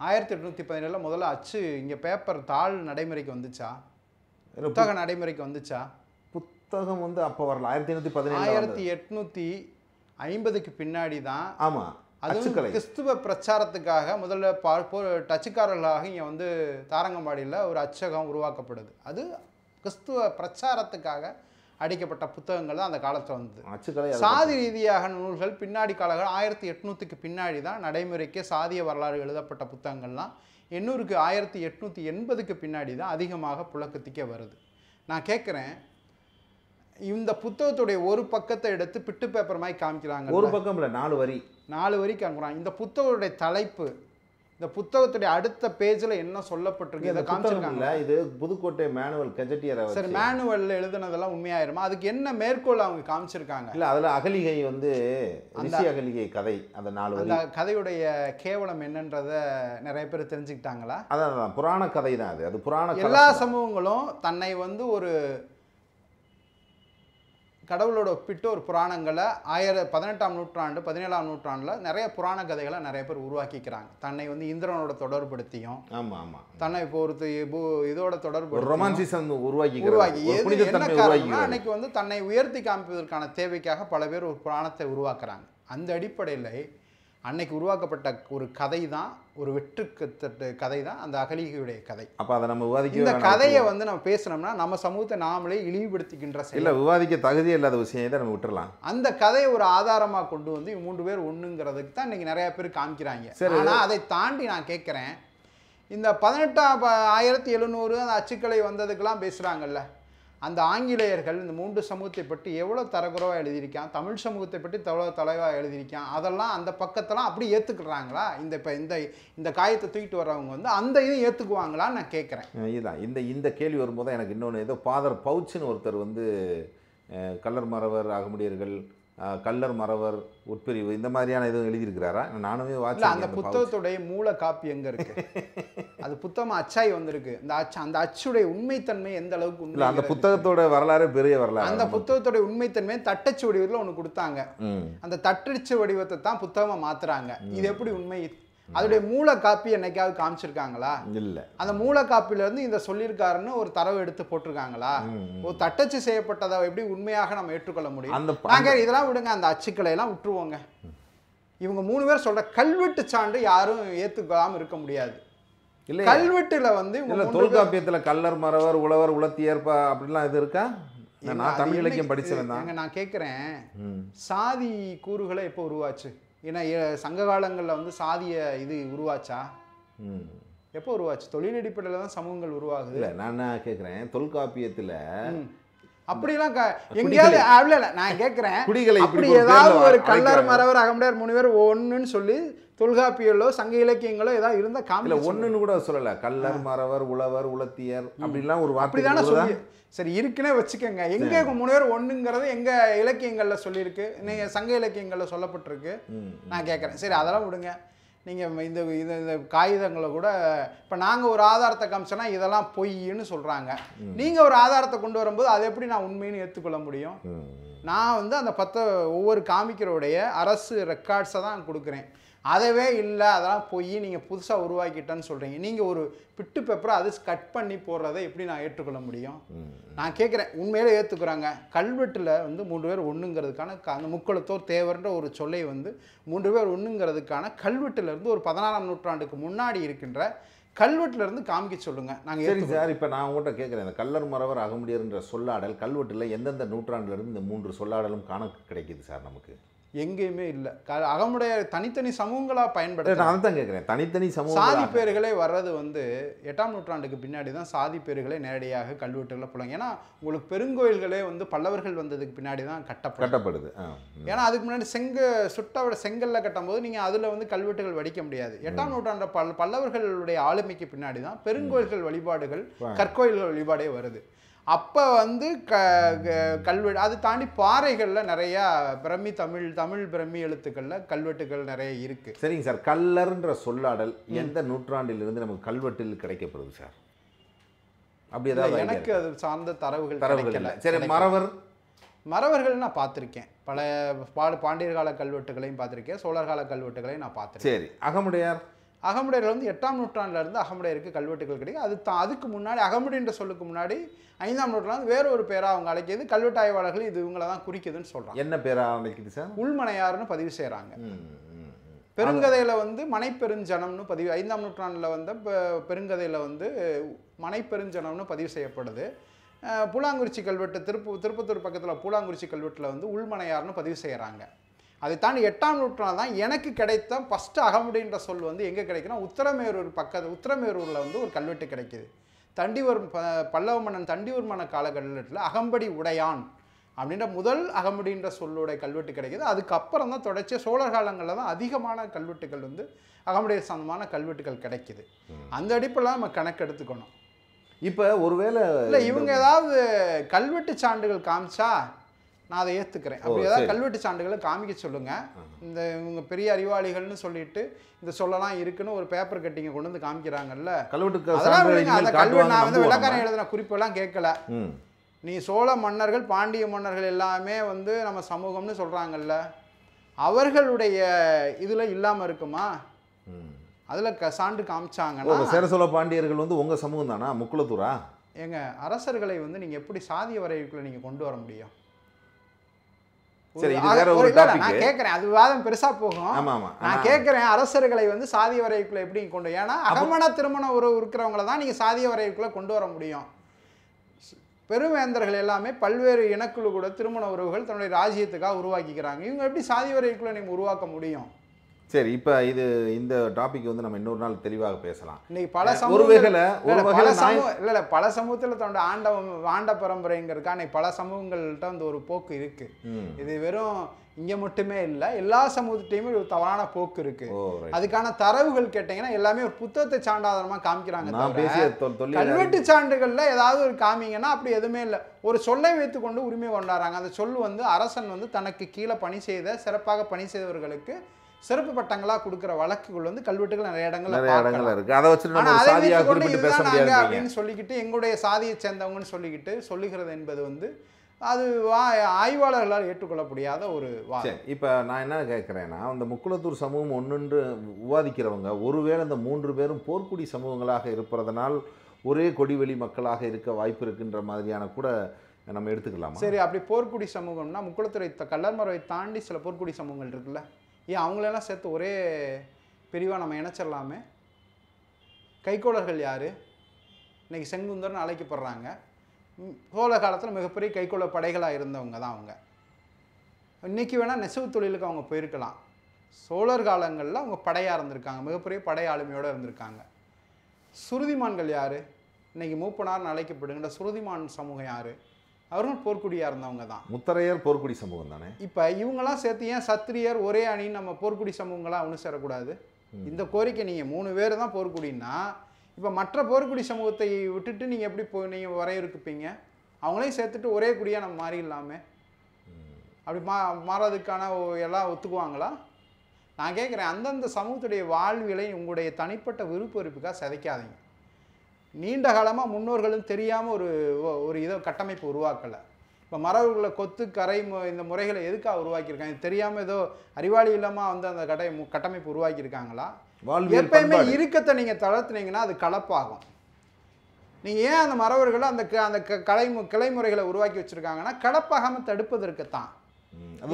[SPEAKER 2] 1817 முதல்ல அச்சு இங்கே பேப்பர் தாள் நடைமுறைக்கு வந்துச்சா? புத்தக நடைமுறைக்கு வந்துச்சா?
[SPEAKER 1] புத்தகம் வந்து அப்போ வரல.
[SPEAKER 2] 1850க்கு பின்னாடி தான்.
[SPEAKER 1] ஆமாம்,
[SPEAKER 2] அது கிறிஸ்துவ பிரச்சாரத்துக்காக முதல்ல டச்சுக்காரர்களாக இங்கே வந்து தாரங்கம்பாடியில் ஒரு அச்சகம் உருவாக்கப்படுது. அது கிறிஸ்துவ பிரச்சாரத்துக்காக அடிக்கப்பட்ட புத்தகங்கள் தான் அந்த காலத்தில் வந்தது. சாதி ரீதியாக நூல்கள் பின்னாடி காலங்கள் 1800க்கு பின்னாடி தான் நடைமுறைக்கு சாதிய வரலாறு எழுதப்பட்ட புத்தகங்கள்லாம் 1880க்கு பின்னாடி தான் அதிகமாக புழக்கத்துக்கே வருது. நான் கேட்குறேன், இந்த புத்தகத்துடைய ஒரு பக்கத்தை எடுத்து பிட்டு பேப்பர் மாதிரி காமிக்கிறாங்க.
[SPEAKER 1] ஒரு பக்கம் இல்லை, 4 வரி
[SPEAKER 2] காமிக்கிறாங்க. இந்த புத்தகத்துடைய தலைப்பு, இந்த புத்தகத்துடைய அடுத்த பேஜில் என்ன சொல்லப்பட்டிருக்கு இதை காமிச்சிருக்காங்க.
[SPEAKER 1] இது புதுக்கோட்டை மேனுவல் கெஜட்டியர்.
[SPEAKER 2] சரி, மேனுவல் எழுதுனதெல்லாம் உண்மையாயிருமா? அதுக்கு என்ன மேற்கோள் அவங்க காமிச்சிருக்காங்க?
[SPEAKER 1] இல்லை, அதில் அகலிகை வந்து அகலிகை கதை, அந்த 4 வரி.
[SPEAKER 2] அந்த கதையுடைய கேவலம் என்னன்றதை நிறைய பேர் தெரிஞ்சுக்கிட்டாங்களா?
[SPEAKER 1] அதான் புராண கதை தான் அது. அது புராண.
[SPEAKER 2] எல்லா சமூகங்களும் தன்னை வந்து ஒரு கடவுளோட ஒப்பிட்டு ஒரு புராணங்களை 18ஆம் நூற்றாண்டு 17ஆம் நூற்றாண்டில் நிறைய புராண கதைகளை நிறைய பேர் உருவாக்கிக்கிறாங்க. தன்னை வந்து இந்திரனோட தொடர்படுத்தியும், தன்னை இப்போ இதோட தொடர்பு
[SPEAKER 1] ரொமான்சிசம் உருவாக்கி
[SPEAKER 2] என்ன காரணம்னா அன்னைக்கு வந்து தன்னை உயர்த்தி காமிப்பதற்கான தேவைக்காக பல பேர் ஒரு புராணத்தை உருவாக்குறாங்க. அந்த அடிப்படையில் அன்னைக்கு உருவாக்கப்பட்ட ஒரு கதை தான், ஒரு வெற்றுக்கத்தட்டு கதை தான் அந்த அகலிகையுடைய கதை.
[SPEAKER 1] அப்போ அதை நம்ம விவாதிக்க,
[SPEAKER 2] இந்த கதையை வந்து நம்ம பேசினோம்னா நம்ம சமூகத்தை நாமளே இழிவுபடுத்திக்கின்ற
[SPEAKER 1] இல்லை, விவாதிக்க தகுதியே இல்லாத விஷயம் தான் நம்ம விட்டுறலாம்.
[SPEAKER 2] அந்த கதையை ஒரு ஆதாரமாக கொண்டு வந்து 3 பேர் ஒன்றுங்கிறதுக்கு தான் இன்றைக்கி நிறையா பேர் காமிக்கிறாங்க. ஆனால் அதை தாண்டி நான் கேட்குறேன், இந்த 18,700 அந்த அச்சுக்கலை வந்ததுக்கெல்லாம் பேசுகிறாங்கல்ல, அந்த ஆங்கிலேயர்கள் இந்த 3 சமூகத்தை பற்றி எவ்வளோ தரக்குறைவாக எழுதியிருக்கான், தமிழ் சமூகத்தை பற்றி எவ்வளோ தலைவாக எழுதியிருக்கான், அதெல்லாம் அந்த பக்கத்தெல்லாம் அப்படி ஏற்றுக்கிறாங்களா? இப்போ இந்த காயத்தை தூக்கிட்டு வர்றவங்க வந்து அந்த இதை ஏற்றுக்குவாங்களான்னு நான் கேட்குறேன்.
[SPEAKER 1] இதுதான் இந்த கேள்வி வரும்போது தான் எனக்கு இன்னொன்று, ஏதோ ஃபாதர் பவுச்சுன்னு ஒருத்தர் வந்து கள்ளர் மறவர் அகமுடையர்கள், கள்ளர் மறவர் உட்பிரிவு இந்த மாதிரியான எதுவும் எழுதியிருக்கிறாரா? நானுமே
[SPEAKER 2] இல்லை, அந்த புத்தகத்துடைய மூல காப்பி எங்கே இருக்கு? அது புத்தகம் அச்சாய் வந்திருக்கு. அந்த அச்சுடைய உண்மைத்தன்மை எந்த அளவுக்கு
[SPEAKER 1] உண்மை? அந்த புத்தகத்தோட வரலாறு பெரிய வரலாறு.
[SPEAKER 2] அந்த புத்தகத்தோட உண்மைத்தன்மை தட்டச்சு வடிவத்தில் ஒன்று கொடுத்தாங்க. அந்த தட்டச்சு வடிவத்தை தான் புத்தகமாக மாத்துறாங்க. இது எப்படி உண்மை? அதோடைய மூல காப்பி என்னைக்காவது காமிச்சிருக்காங்களா? இல்ல. அந்த மூல காப்பில இருந்து இந்த சொல்லியிருக்காருன்னு ஒரு தரவு எடுத்து போட்டிருக்காங்களா? ஒரு தட்டச்சு செய்யப்பட்டதை எப்படி உண்மையாக நம்ம ஏற்றுக்கொள்ள முடியும்? நாங்க இதெல்லாம் விடுங்க, அந்த அச்சுக்களை எல்லாம் விட்டுருவோங்க. இவங்க 3 பேர் சொல்ற கல்வெட்டு சான்று யாரும் ஏத்துக்காம இருக்க முடியாது. இல்ல, கல்வெட்டுல வந்து
[SPEAKER 1] தொல்காப்பியத்துல கள்ளர் மறவர் உழவர் உலத்தியர் அப்படிலாம் இது இருக்கா? நான் தமிழ் இலக்கியம் படிச்சவன் தான்.
[SPEAKER 2] நான் கேட்கிறேன், சாதி கூறுகளை எப்போ உருவாச்சு? ஏன்னா சங்க காலங்களில் வந்து சாதிய இது உருவாச்சா? எப்போ உருவாச்சு? தொழில் அடிப்படையில் தான் சமூகங்கள் உருவாகுது.
[SPEAKER 1] இல்லை, நான் கேட்குறேன், தொல்காப்பியத்தில்
[SPEAKER 2] அப்படிலாம் எங்கேயாவது இல்லை, நான் கேட்குறேன், அப்படி ஏதாவது ஒரு கள்ளர் மறவர் அகமுடையார் 3 பேர் ஒன்றுன்னு சொல்லி தொல்காப்பியங்களோ சங்க இலக்கியங்களோ ஏதாவது இருந்தால் காமில
[SPEAKER 1] ஒன்றுன்னு கூட சொல்லலை. கள்ளர் மறவர் உழவர் உலத்தியர் அப்படிலாம் ஒரு வார்த்தை
[SPEAKER 2] தானே சொல்லி சரி இருக்குன்னே வச்சுக்கோங்க. எங்கே 3 பேர் ஒன்றுங்கிறது எங்கள் இலக்கியங்களில் சொல்லியிருக்கு, நீங்கள் சங்க இலக்கியங்களில் சொல்லப்பட்டிருக்கு. நான் கேட்குறேன், சரி அதெல்லாம் விடுங்க. நீங்கள் இந்த காகிதங்களை கூட இப்போ நாங்கள் ஒரு ஆதாரத்தை காமிச்சோன்னா இதெல்லாம் பொய்ன்னு சொல்கிறாங்க. நீங்கள் ஒரு ஆதாரத்தை கொண்டு வரும்போது அதை எப்படி நான் உண்மைன்னு ஏற்றுக்கொள்ள முடியும்? நான் வந்து அந்த ஒவ்வொரு காமிக்கிறோடைய அரசு ரெக்கார்ட்ஸை தான் கொடுக்குறேன். அதவே இல்லை, அதெல்லாம் போய் நீங்கள் புதுசாக உருவாக்கிட்டேன்னு சொல்கிறீங்க. நீங்கள் ஒரு பிட்டு பேப்பரை அது கட் பண்ணி போடுறதை எப்படி நான் ஏற்றுக்கொள்ள முடியும்? நான் கேட்குறேன், உண்மையிலே ஏற்றுக்குறாங்க. கல்வெட்டில் வந்து 3 பேர் ஒன்றுங்கிறதுக்கான அந்த முக்குளத்தோர் தேவர்ன்ற ஒரு சொல்லை வந்து 3 பேர் ஒன்றுங்கிறதுக்கான கல்வெட்டிலேருந்து ஒரு 16ஆம் நூற்றாண்டுக்கு முன்னாடி இருக்கின்ற கல்வெட்டிலேருந்து காமிக்க சொல்லுங்கள். நாங்கள்
[SPEAKER 1] சரி சார், இப்போ நான் உங்கள்கிட்ட கேட்குறேன், இந்த கள்ளர் மறவர் அகமுடையர்ன்ற சொல்லாடல் கல்வெட்டில் எந்தெந்த நூற்றாண்டுலேருந்து இந்த 3 சொல்லாடலும் காண கிடைக்கிது சார்? நமக்கு
[SPEAKER 2] எங்கேயுமே இல்லை. அகமுடைய தனித்தனி சமூகங்களாக பயன்படுத்த.
[SPEAKER 1] நான் தான் கேட்குறேன், தனித்தனி சமூக
[SPEAKER 2] சாதி பேர்களே வர்றது வந்து 8ஆம் நூற்றாண்டுக்கு பின்னாடி தான் சாதி பேர்களே நேரடியாக கல்வெட்டுகளில் போடுவாங்க. ஏன்னா உங்களுக்கு பெருங்கோயில்களே வந்து பல்லவர்கள் வந்ததுக்கு பின்னாடி தான் கட்டப்படுது. ஏன்னா அதுக்கு முன்னாடி செங்கல்ல கட்டும்போது நீங்கள் அதில் வந்து கல்வெட்டுகள் வடிக்க முடியாது. 8ஆம் நூற்றாண்டு பல்லவர்களுடைய ஆளுமைக்கு பின்னாடி தான் பெருங்கோயில்கள் வழிபாடுகள், கற்கோயில்கள் வழிபாடே வருது. அப்போ வந்து கல்வெட்டு அது தாண்டி பாறைகளில் நிறையா தமிழ் பிரம்மி எழுத்துக்களில் கல்வெட்டுகள் நிறைய இருக்குது.
[SPEAKER 1] சரிங்க சார், கல்லர்ன்ற சொல்லாடல் எந்த நூற்றாண்டிலிருந்து நமக்கு கல்வெட்டில் கிடைக்கப்படுது சார்? அப்படி ஏதாவது
[SPEAKER 2] எனக்கு அது சார்ந்த தரவுகள்
[SPEAKER 1] இல்லை. சரி,
[SPEAKER 2] மறவர்கள் நான் பார்த்துருக்கேன். பல பாண்டியர் கால கல்வெட்டுகளையும் பார்த்துருக்கேன், சோழர் கால கல்வெட்டுகளையும் நான் பார்த்துருக்கேன்.
[SPEAKER 1] சரி, அகமுடையார்
[SPEAKER 2] வந்து 8ஆம் நூற்றாண்டிலிருந்து அகமுடையருக்கு கல்வெட்டுகள் கிடைக்கும். அதுக்கு முன்னாடி அகமுடின்ற சொல்லுக்கு முன்னாடி 5ஆம் நூற்றாண்டு வேற ஒரு பேரா அவங்க அழைக்கிது. கல்வெட்டு ஆய்வாளர்கள் இது இவங்களை தான் குறிக்குதுன்னு சொல்றாங்க.
[SPEAKER 1] என்ன பேரா அழைக்குது சார்?
[SPEAKER 2] உள்மனையார்னு பதிவு செய்கிறாங்க. பெருங்கதையில் வந்து மனைப்பெருஞ்சனம்னு பதிவு, 5ஆம் நூற்றாண்டில் வந்த பெருங்கதையில் வந்து மனைப்பெருஞ்சனம்னு பதிவு செய்யப்படுது. பூலாங்குறிச்சி கல்வெட்டு திருப்பத்தூர் பக்கத்தில் பூலாங்குறிச்சி கல்வெட்டில் வந்து உள்மனையார்னு பதிவு செய்கிறாங்க. அதை தாண்டி 8ஆம் நூற்றாண்டு தான் எனக்கு கிடைத்த ஃபஸ்ட்டு அகமுடின்ற சொல் வந்து எங்கே கிடைக்குன்னா உத்திரமேரூரில் வந்து ஒரு கல்வெட்டு கிடைக்கிது. பல்லவ மன்னன் தண்டிவர்மன காலகட்டத்தில் அகம்படி உடையான் அப்படின்ற முதல் அகமுடின்ற சொல்லுடைய கல்வெட்டு கிடைக்கிது. அதுக்கப்புறம் தான் தொடர்ச்சி சோழர் காலங்களில் தான் அதிகமான கல்வெட்டுகள் வந்து அகமுடைய சம்பந்தமான கல்வெட்டுகள் கிடைக்கிது. அந்த அடிப்படையில் நம்ம கணக்கு எடுத்துக்கணும்.
[SPEAKER 1] இப்போ ஒருவேளை
[SPEAKER 2] இல்லை இவங்க ஏதாவது கல்வெட்டு சான்றுகள் காமிச்சா நான் அதை ஏற்றுக்கிறேன். அப்படி ஏதாவது கல்வெட்டு சான்றுகளை காமிக்க சொல்லுங்கள். இந்த இவங்க பெரிய அறிவாளிகள்னு சொல்லிட்டு இந்த சொல்லலாம் இருக்குன்னு ஒரு பேப்பர் கட்டிங்க கொண்டு வந்து காமிக்கிறாங்கல்ல, அதெல்லாம் நான் வந்து வெள்ளக்காரன் எழுதின குறிப்பெல்லாம் கேட்கல. நீ சோழ மன்னர்கள் பாண்டிய மன்னர்கள் எல்லாமே வந்து நம்ம சமூகம்னு சொல்கிறாங்கல்ல, அவர்களுடைய இதில் இல்லாமல் இருக்குமா? அதில் சான்று காமிச்சாங்கன்னா
[SPEAKER 1] சேர சோழ பாண்டியர்கள் வந்து உங்கள் சமூகம் தானா? முக்குளத்தூரா?
[SPEAKER 2] எங்க அரசர்களை வந்து நீங்கள் எப்படி சாதிய வரைக்குள்ளே நீங்கள் கொண்டு வர முடியும்? நான் கேட்கிறேன், அது விவாதம் பெருசா போகும். நான் கேட்கிறேன், அரசர்களை வந்து சாதிய வரைக்குள்ள எப்படி கொண்டு, ஏன்னா அகமண திருமண உறவு இருக்கிறவங்கள தான் நீங்க சாதிய வரைக்குள்ள கொண்டு வர முடியும். பெருவேந்தர்கள் எல்லாமே பல்வேறு இனக்குழு கூட திருமண உறவுகள் தன்னுடைய ராஜ்யத்துக்காக உருவாக்கிக்கிறாங்க. இவங்க எப்படி சாதிய வரைக்குள்ள நீங்க உருவாக்க முடியும்?
[SPEAKER 1] சரி, இப்போ இந்த டாபிக் வந்து நம்ம இன்னொரு நாள் தெளிவாக பேசலாம்.
[SPEAKER 2] இன்னைக்கு பல பல சமூகத்தில் தன்னோட ஆண்ட பரம்பரைங்கிறதுக்கா இன்னைக்கு பல சமூகங்கள்கிட்ட வந்து ஒரு போக்கு இருக்கு. இது வெறும் இங்க மட்டுமே இல்லை, எல்லா சமூகத்தையுமே ஒரு தவறான போக்கு இருக்கு. அதுக்கான தரவுகள் கேட்டீங்கன்னா எல்லாமே ஒரு புத்தகத்தை சான்றாதாரமா காமிக்கிறாங்க. கல்வெட்டு சான்றுகள்ல ஏதாவது ஒரு காமிங்கன்னா அப்படி எதுவுமே இல்லை. ஒரு சொல்லை வைத்துக்கொண்டு உரிமை கொண்டாடுறாங்க. அந்த சொல் வந்து அரசன் வந்து தனக்கு கீழே பணி செய்த சிறப்பாக பணி செய்தவர்களுக்கு சிறப்பு பட்டங்களாக கொடுக்குற வழக்குகள் வந்து கல்வெட்டுகள் நிறைய இடங்கள்ல இருக்கு. அதை வச்சு அப்படின்னு சொல்லிக்கிட்டு எங்களுடைய சாதியை சேர்ந்தவங்கன்னு சொல்லிக்கிட்டு சொல்லுகிறது என்பது வந்து அது ஆய்வாளர்களால் ஏற்றுக்கொள்ள முடியாத ஒரு வாதம்.
[SPEAKER 1] இப்போ நான் என்ன கேட்குறேன்னா, அந்த முக்குளத்தூர் சமூகம் ஒன்று விவாதிக்கிறவங்க ஒருவேளை இந்த 3 பேரும் போர்க்குடி சமூகங்களாக இருப்பதனால் ஒரே கொடிவெளி மக்களாக இருக்க வாய்ப்பு இருக்குன்ற மாதிரியான கூட நம்ம எடுத்துக்கலாமா?
[SPEAKER 2] சரி, அப்படி போர்க்குடி சமூகம்னா முக்குளத்துறை கல்லர்மரவை தாண்டி சில போர்க்குடி சமூகங்கள் இருக்குல்ல, ஏன் அவங்களெல்லாம் சேர்த்து ஒரே பிரிவாக நம்ம இணைச்சிடலாமே? கைக்கோளர்கள் யார்? இன்றைக்கி செங்குந்தர்னு அழைக்கப்படுறாங்க. சோழ காலத்தில் மிகப்பெரிய கைக்கோள படைகளாக இருந்தவங்க தான் அவங்க. இன்றைக்கி வேணால் நெசவு தொழிலுக்கு அவங்க போயிருக்கலாம். சோழர் காலங்களில் அவங்க படையாக இருந்திருக்காங்க, மிகப்பெரிய படை ஆளுமையோடு இருந்திருக்காங்க. சுருதிமான்கள் யார்? இன்றைக்கி மூப்பனார்னு அழைக்கப்படுகின்ற சுருதிமான் சமூகம் யார்? அவர்கள் போர்க்குடியாக இருந்தவங்க தான்.
[SPEAKER 1] முத்தரையர் போர்க்குடி சமூகம் தானே.
[SPEAKER 2] இப்போ இவங்கெல்லாம் சேர்த்து ஏன் சத்திரியர் ஒரே அணின்னு நம்ம போர்க்குடி சமூகங்களாக ஒன்று சேரக்கூடாது? இந்த கோரிக்கை நீங்கள் 3 பேர் தான் போர்க்குடின்னா இப்போ மற்ற போர்க்குடி சமூகத்தை விட்டுட்டு நீங்கள் எப்படி நீங்கள் வரையறுப்பீங்க? அவங்களையும் சேர்த்துட்டு ஒரே குடியாக நம்ம மாறிடலாமே. அப்படி மாறதுக்கான எல்லாம் ஒத்துக்குவாங்களா? நான் கேட்குறேன், அந்தந்த சமூகத்துடைய வாழ்வியலை உங்களுடைய தனிப்பட்ட விருப்ப வெறுப்புக்காக சிதைக்காதீங்க. நீண்ட காலமாக முன்னோர்களும் தெரியாமல் ஒரு இதை கட்டமைப்பு உருவாக்கலை. இப்போ மரபுகளை கொத்து கரை இந்த முறைகளை எதுக்காக உருவாக்கியிருக்காங்க? தெரியாமல் ஏதோ அறிவாளி இல்லாமல் வந்து அந்த கட்டமைப்பு உருவாக்கியிருக்காங்களா? எப்பயுமே இறுக்கத்தை நீங்கள் தளர்த்துனீங்கன்னா அது கலப்பாகும். நீங்கள் ஏன் அந்த மரபுகளை அந்த கிளைமுறைகளை உருவாக்கி வச்சுருக்காங்கன்னா கலப்பாகாமல் தடுப்பதற்குத்தான்.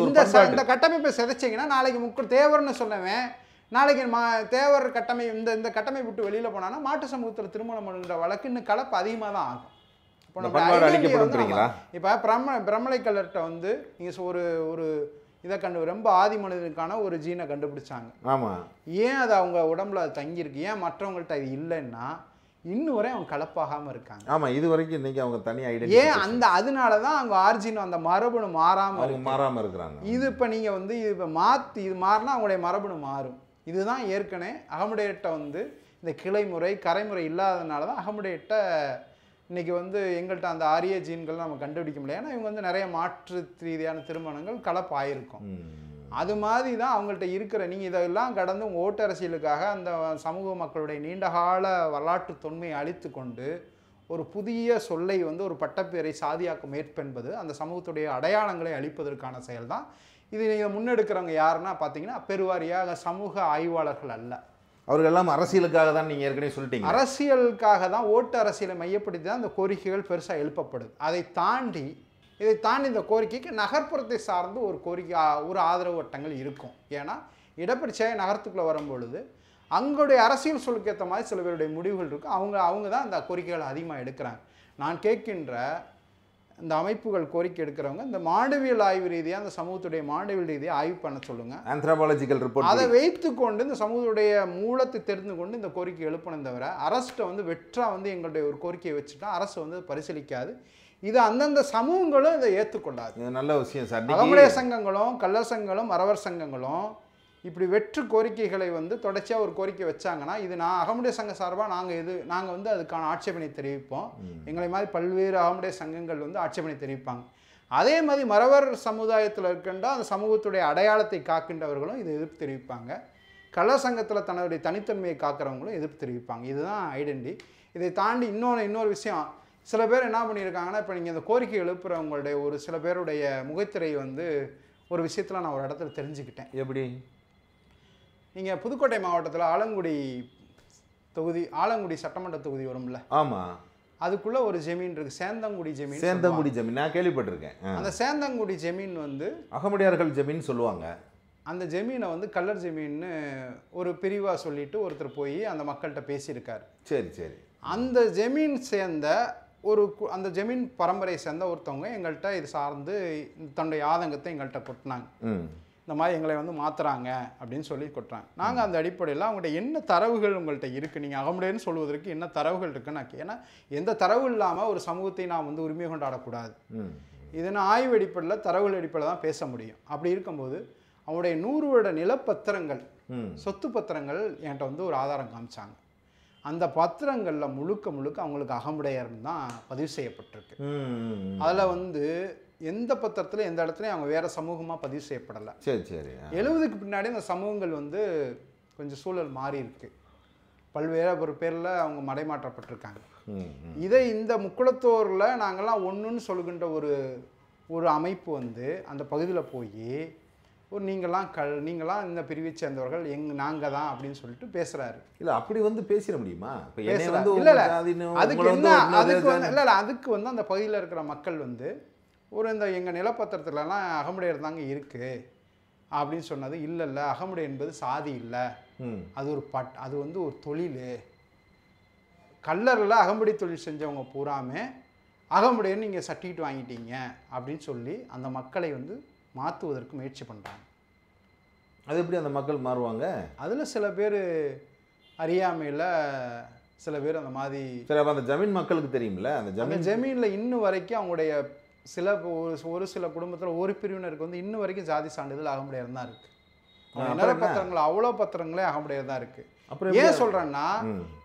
[SPEAKER 2] இந்த கட்டமைப்பை சிதைச்சிங்கன்னா நாளைக்கு தேவர்னு சொல்லுவேன், நாளைக்கு தேவர் இந்த கட்டமைப்பு விட்டு வெளியில் போனான்னா மாட்டு சமூகத்தில் திருமணம் பண்ணுற வழக்கு இன்னும் கலப்பு அதிகமாக தான் ஆகும். இப்போ பிரம்மலை கலர்கிட்ட வந்து நீங்கள் ஒரு இதை ரொம்ப ஆதி மனிதனுக்கான ஒரு ஜீனை கண்டுபிடிச்சாங்க.
[SPEAKER 1] ஆமாம்.
[SPEAKER 2] ஏன் அது அவங்க உடம்புல அது தங்கியிருக்கு, ஏன் மற்றவங்கள்ட்ட அது இல்லைன்னா இன்னும் வரை அவங்க கலப்பாகாமல் இருக்காங்க.
[SPEAKER 1] ஆமாம், இது வரைக்கும் இன்னைக்கு அவங்க தனியாக
[SPEAKER 2] ஏன் அதனால தான் அவங்க ஆர்ஜின் அந்த மரபணு மாறாமல்
[SPEAKER 1] இருக்கிறாங்க.
[SPEAKER 2] இது இப்போ நீங்கள் வந்து இது மாற்றி இது மாறினா அவங்களுடைய மரபணு மாறும். இதுதான் ஏற்கனவே அகமுடையிட்ட வந்து இந்த கிளைமுறை கரைமுறை இல்லாததுனால தான் அகமுடையிட்ட இன்றைக்கி வந்து எங்கள்கிட்ட அந்த ஆரிய ஜீன்கள் நம்ம கண்டுபிடிக்க முடியல. ஏன்னா இவங்க வந்து நிறைய மாற்று ரீதியான திருமணங்கள் கலப்பாயிருக்கும். அது மாதிரி தான் அவங்கள்ட்ட இருக்கிற நீங்கள் இதெல்லாம் கடந்து உங்கள் ஓட்டு அரசியலுக்காக அந்த சமூக மக்களுடைய நீண்டகால வரலாற்று தொன்மையை அழித்து கொண்டு ஒரு புதிய சொல்லை வந்து ஒரு பட்டப்பேரை சாதியாக்க முயற்பென்பது அந்த சமூகத்துடைய அடையாளங்களை அழிப்பதற்கான செயல் தான். இது நீங்கள் முன்னெடுக்கிறவங்க யாருன்னா பார்த்தீங்கன்னா பெருவாரியாக சமூக ஆய்வாளர்கள் அல்ல,
[SPEAKER 1] அவர்கள் எல்லாம் அரசியலுக்காக தான். நீங்கள் ஏற்கனவே சொல்லிட்டீங்க,
[SPEAKER 2] அரசியலுக்காக தான், ஓட்டு அரசியலை மையப்படுத்தி தான் இந்த கோரிக்கைகள் பெருசாக எழுப்பப்படுது. இதை தாண்டி இந்த கோரிக்கைக்கு நகர்ப்புறத்தை சார்ந்து ஒரு கோரிக்கை ஒரு ஆதரவு வட்டங்கள் இருக்கும். ஏன்னா இடப்பரிச்சையாக நகரத்துக்குள்ளே வரும்பொழுது அங்களுடைய அரசியல் சொல்லுக்கு ஏற்ற மாதிரி சில பேருடைய முடிவுகள் இருக்கும். அவங்க தான் அந்த கோரிக்கைகளை அதிகமாக எடுக்கிறாங்க. நான் கேட்கின்ற இந்த அமைப்புகள் கோரிக்கை எடுக்கிறவங்க இந்த மாண்டவியல் ஆய்வு ரீதியாக அந்த சமூகத்துடைய மாண்டவியல் ரீதியாக ஆய்வு பண்ண சொல்லுங்கள்.
[SPEAKER 1] ஆந்த்ரோபாலஜிக்கல் ரிப்போர்ட்
[SPEAKER 2] அதை வைத்துக்கொண்டு இந்த சமூகத்துடைய மூலத்தை தெரிந்து கொண்டு இந்த கோரிக்கை எழுப்பணும். தவிர அரசை வந்து வெற்றாக வந்து எங்களுடைய ஒரு கோரிக்கையை வச்சுட்டா அரசு வந்து பரிசீலிக்காது. இது அந்தந்த சமூகங்களும் இதை ஏற்றுக்கொள்ளாது.
[SPEAKER 1] நல்ல விஷயம் சார்.
[SPEAKER 2] அகமுடைய சங்கங்களும் கள்ளர் சங்கங்களும் மறவர் சங்கங்களும் இப்படி வெற்று கோரிக்கைகளை வந்து தொடர்ச்சியாக ஒரு கோரிக்கை வச்சாங்கன்னா இது நான் அகமுடைய சங்க சார்பாக நாங்கள் வந்து அதுக்கான ஆட்சேபனை தெரிவிப்போம். எங்களை மாதிரி பல்வேறு அகமுடைய சங்கங்கள் வந்து ஆட்சேபனை தெரிவிப்பாங்க. அதே மாதிரி மறவர் சமுதாயத்தில் இருக்கின்ற அந்த சமூகத்துடைய அடையாளத்தை காக்கின்றவர்களும் இதை எதிர்ப்பு தெரிவிப்பாங்க. கள்ளர் சங்கத்தில் தன்னுடைய தனித்தன்மையை காக்கிறவங்களும் எதிர்ப்பு தெரிவிப்பாங்க. இதுதான் ஐடென்டி. இதை தாண்டி இன்னொரு விஷயம், சில பேர் என்ன பண்ணியிருக்காங்கன்னா, இப்போ நீங்கள் இந்த கோரிக்கை எழுப்புறவங்களுடைய ஒரு சில பேருடைய முகத்திரை வந்து ஒரு விஷயத்தில் நான் ஒரு இடத்துல தெரிஞ்சுக்கிட்டேன்.
[SPEAKER 1] எப்படி?
[SPEAKER 2] நீங்கள் புதுக்கோட்டை மாவட்டத்தில் ஆலங்குடி சட்டமன்ற தொகுதி வரும்ல?
[SPEAKER 1] ஆமாம்.
[SPEAKER 2] அதுக்குள்ளே ஒரு ஜமீன் இருக்குது, சேந்தங்குடி ஜமீன்.
[SPEAKER 1] நான் கேள்விப்பட்டிருக்கேன்.
[SPEAKER 2] அந்த சேந்தங்குடி ஜமீன் வந்து
[SPEAKER 1] அகமுடையார்கள் ஜமீன் சொல்லுவாங்க. அந்த
[SPEAKER 2] ஜமீனை வந்து கல்லர் ஜமீன்னு ஒரு பிரிவாக சொல்லிட்டு ஒருத்தர் போய் அந்த மக்கள்கிட்ட பேசியிருக்காரு.
[SPEAKER 1] சரி.
[SPEAKER 2] அந்த ஜமீன் சேர்ந்த அந்த ஜமீன் பரம்பரையை சேர்ந்த ஒருத்தவங்க எங்கள்கிட்ட இது சார்ந்து தன்னுடைய ஆதங்கத்தை எங்கள்கிட்ட கொட்டினாங்க. இந்த மாதிரி எங்களை வந்து மாற்றுறாங்க அப்படின்னு சொல்லி கொட்டுறாங்க. நாங்கள் அந்த அடிப்படையில் அவங்கள்ட்ட என்ன தரவுகள் உங்கள்கிட்ட இருக்குது, நீங்கள் அகமுடையர்னு சொல்வதற்கு என்ன தரவுகள் இருக்குன்னு நான் ஏன்னா எந்த தரவு இல்லாமல் ஒரு சமூகத்தை நான் வந்து உரிமை கொண்டாடக்கூடாது. இது நான் ஆய்வு அடிப்படையில் தரவுகள் அடிப்படையில் தான் பேச முடியும். அப்படி இருக்கும்போது அவங்களுடைய 100 வருட நிலப்பத்திரங்கள், சொத்து பத்திரங்கள் என்கிட்ட வந்து ஒரு ஆதாரம் காமிச்சாங்க. அந்த பத்திரங்களில் முழுக்க அவங்களுக்கு அகமுடையர்னு தான் பதிவு செய்யப்பட்டிருக்கு. அதில் வந்து எந்த பத்திரத்தில் எந்த இடத்துலையும் அவங்க வேறு சமூகமாக பதிவு செய்யப்படலை.
[SPEAKER 1] சரி
[SPEAKER 2] 70க்கு பின்னாடி அந்த சமூகங்கள் வந்து கொஞ்சம் சூழல் மாறி இருக்கு. பல்வேறு ஒரு பேரில் அவங்க மடைமாற்றப்பட்டிருக்காங்க. இதை இந்த முக்குளத்தோரில் நாங்கள்லாம் ஒன்றுன்னு சொல்லுகின்ற ஒரு அமைப்பு வந்து அந்த பகுதியில் போய் ஒரு நீங்களாம் இந்த பிரிவை சேர்ந்தவர்கள் நாங்கள் தான் அப்படின்னு சொல்லிட்டு பேசுகிறாரு.
[SPEAKER 1] இல்லை அப்படி வந்து பேசிட முடியுமா?
[SPEAKER 2] அதுக்கு வந்து அந்த பகுதியில் இருக்கிற மக்கள் வந்து இந்த எங்கள் நிலப்பத்திரத்துலலாம் அகமுடையர் தாங்க இருக்குது அப்படின்னு சொன்னது. இல்லை அகமுடை என்பது சாதி இல்லை, அது அது வந்து ஒரு தொழில். கல்லரில் அகமுடை தொழில் செஞ்சவங்க பூராமே அகமுடையன்னு நீங்கள் சர்டிஃபிகேட் வாங்கிட்டீங்க அப்படின்னு சொல்லி அந்த மக்களை வந்து மாற்றுவதற்கு முயற்சி பண்ணுறாங்க.
[SPEAKER 1] அது எப்படி அந்த மக்கள் மாறுவாங்க? அதில்
[SPEAKER 2] சில பேர் அறியாமையில், சில பேர் அந்த மாதிரி.
[SPEAKER 1] சரி, அப்போ அந்த ஜமீன் மக்களுக்கு தெரியும்ல, அந்த
[SPEAKER 2] ஜமீனில் இன்னும் வரைக்கும் அவங்களுடைய ஒரு சில குடும்பத்தில் ஒரு பிரிவினருக்கு வந்து இன்னும் வரைக்கும் ஜாதி சான்றிதழ் அகமுடையர் தான் இருக்குது. நிலப்பத்திரங்கள் அவ்வளோ பத்திரங்களே அகமுடையர் தான் இருக்குது. அப்புறம் ஏன் சொல்கிறேன்னா,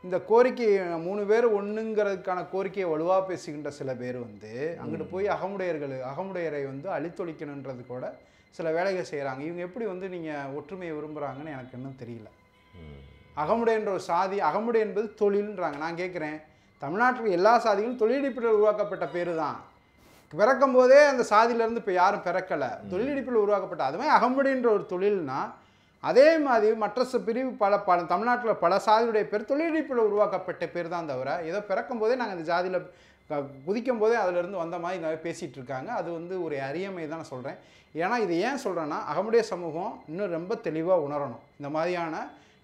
[SPEAKER 2] இந்த கோரிக்கை 3 பேர் ஒன்றுங்கிறதுக்கான கோரிக்கையை வலுவாக பேசுகின்ற சில பேர் வந்து அங்கிட்டு போய் அகமுடையரை வந்து அழித்தொழிக்கணுன்றது கூட சில வேலைகள் செய்கிறாங்க. இவங்க எப்படி வந்து நீங்கள் ஒற்றுமையை விரும்புகிறாங்கன்னு எனக்கு இன்னும் தெரியல. அகமுடையன்ற ஒரு சாதி, அகமுடை என்பது தொழில்ன்றாங்க. நான் கேட்குறேன், தமிழ்நாட்டில் எல்லா சாதிகளும் தொழிலடிப்பில் உருவாக்கப்பட்ட பேர் தான். பிறக்கும் போதே அந்த சாதியிலேருந்து இப்போ யாரும் பிறக்கலை, தொழிலடிப்பில் உருவாக்கப்பட்ட. அதுவே அகமுடைன்ற ஒரு தொழில்னா அதே மாதிரி மற்ற பிரிவு பல தமிழ்நாட்டில் பல சாதியுடைய பேர் தொழிலடிப்பில் உருவாக்கப்பட்ட பேர் தான் தவிர ஏதோ பிறக்கும் போதே நாங்கள் இந்த ஜாதியில் குதிக்கும் போதே அதிலிருந்து வந்த மாதிரி இங்கே பேசிகிட்டு இருக்காங்க. அது வந்து ஒரு அறியாமை தான் நான் சொல்கிறேன். ஏன்னா இது ஏன் சொல்கிறேன்னா, அகமுடைய சமூகம் இன்னும் ரொம்ப தெளிவாக உணரணும். இந்த மாதிரியான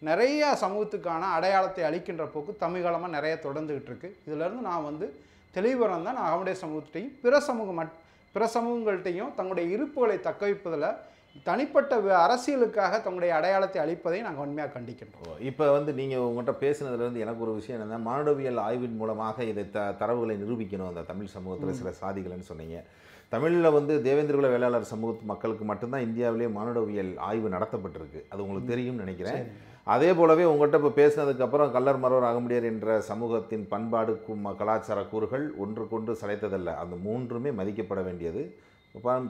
[SPEAKER 2] நிறைய சமூகத்துக்கான அடையாளத்தை அளிக்கின்ற போக்கு தமிழ்காலமாக நிறைய தொடர்ந்துக்கிட்டு இருக்குது. இதிலேருந்து நான் வந்து தெளிவுறன் தான் நான் அகமுடைய சமூகத்தையும் பிற சமூகங்கள்கிட்டையும் தங்களுடைய இருப்புகளை தக்க வைப்பதில் தனிப்பட்ட அரசியலுக்காக தங்களுடைய அடையாளத்தை அளிப்பதை நாங்கள் உண்மையாக கண்டிக்கின்றோம்.
[SPEAKER 1] இப்போ வந்து நீங்கள் உங்கள்கிட்ட பேசுனதுலேருந்து எனக்கு ஒரு விஷயம் என்னென்னா, மானுடவியல் ஆய்வின் மூலமாக இதை தரவுகளை நிரூபிக்கணும் அந்த தமிழ் சமூகத்தில் சில சாதிகள்னு சொன்னீங்க. தமிழில் வந்து தேவேந்திரகுல வேளாளர் சமூகத்து மக்களுக்கு மட்டும்தான் இந்தியாவிலே மானுடவியல் ஆய்வு நடத்தப்பட்டிருக்கு. அது உங்களுக்கு தெரியும்னு நினைக்கிறேன். அதே போலவே உங்கள்கிட்ட இப்போ பேசினதுக்கப்புறம் கல்லர் மறவர் அகமுடையர் என்ற சமூகத்தின் பண்பாடு கலாச்சார கூறுகள் ஒன்றுக்கொன்று சளைத்ததல்ல. அந்த மூன்றுமே மதிக்கப்பட வேண்டியது,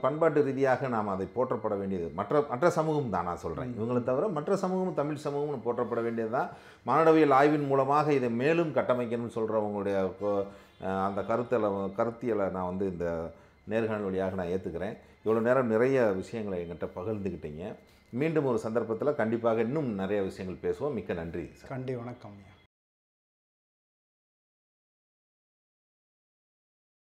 [SPEAKER 1] பண்பாட்டு ரீதியாக நாம் அதை போற்றப்பட வேண்டியது. மற்ற சமூகம் தான் நான் சொல்கிறேன், இவங்களை தவிர மற்ற சமூகமும் தமிழ் சமூகமும் போற்றப்பட வேண்டியது தான். மானுடவியல் ஆய்வின் மூலமாக இதை மேலும் கட்டமைக்கணும்னு சொல்கிற உங்களுடைய அந்த கருத்தியலை நான் வந்து இந்த நேர்காணல் வழியாக நான் ஏற்றுக்கிறேன். இவ்வளோ நேரம் நிறைய விஷயங்களை எங்கிட்ட பகிர்ந்துக்கிட்டீங்க. மீண்டும் ஒரு சந்தர்ப்பத்தில் கண்டிப்பாக இன்னும் நிறைய விஷயங்கள் பேசுவோம். மிக்க நன்றி.
[SPEAKER 2] வணக்கம்.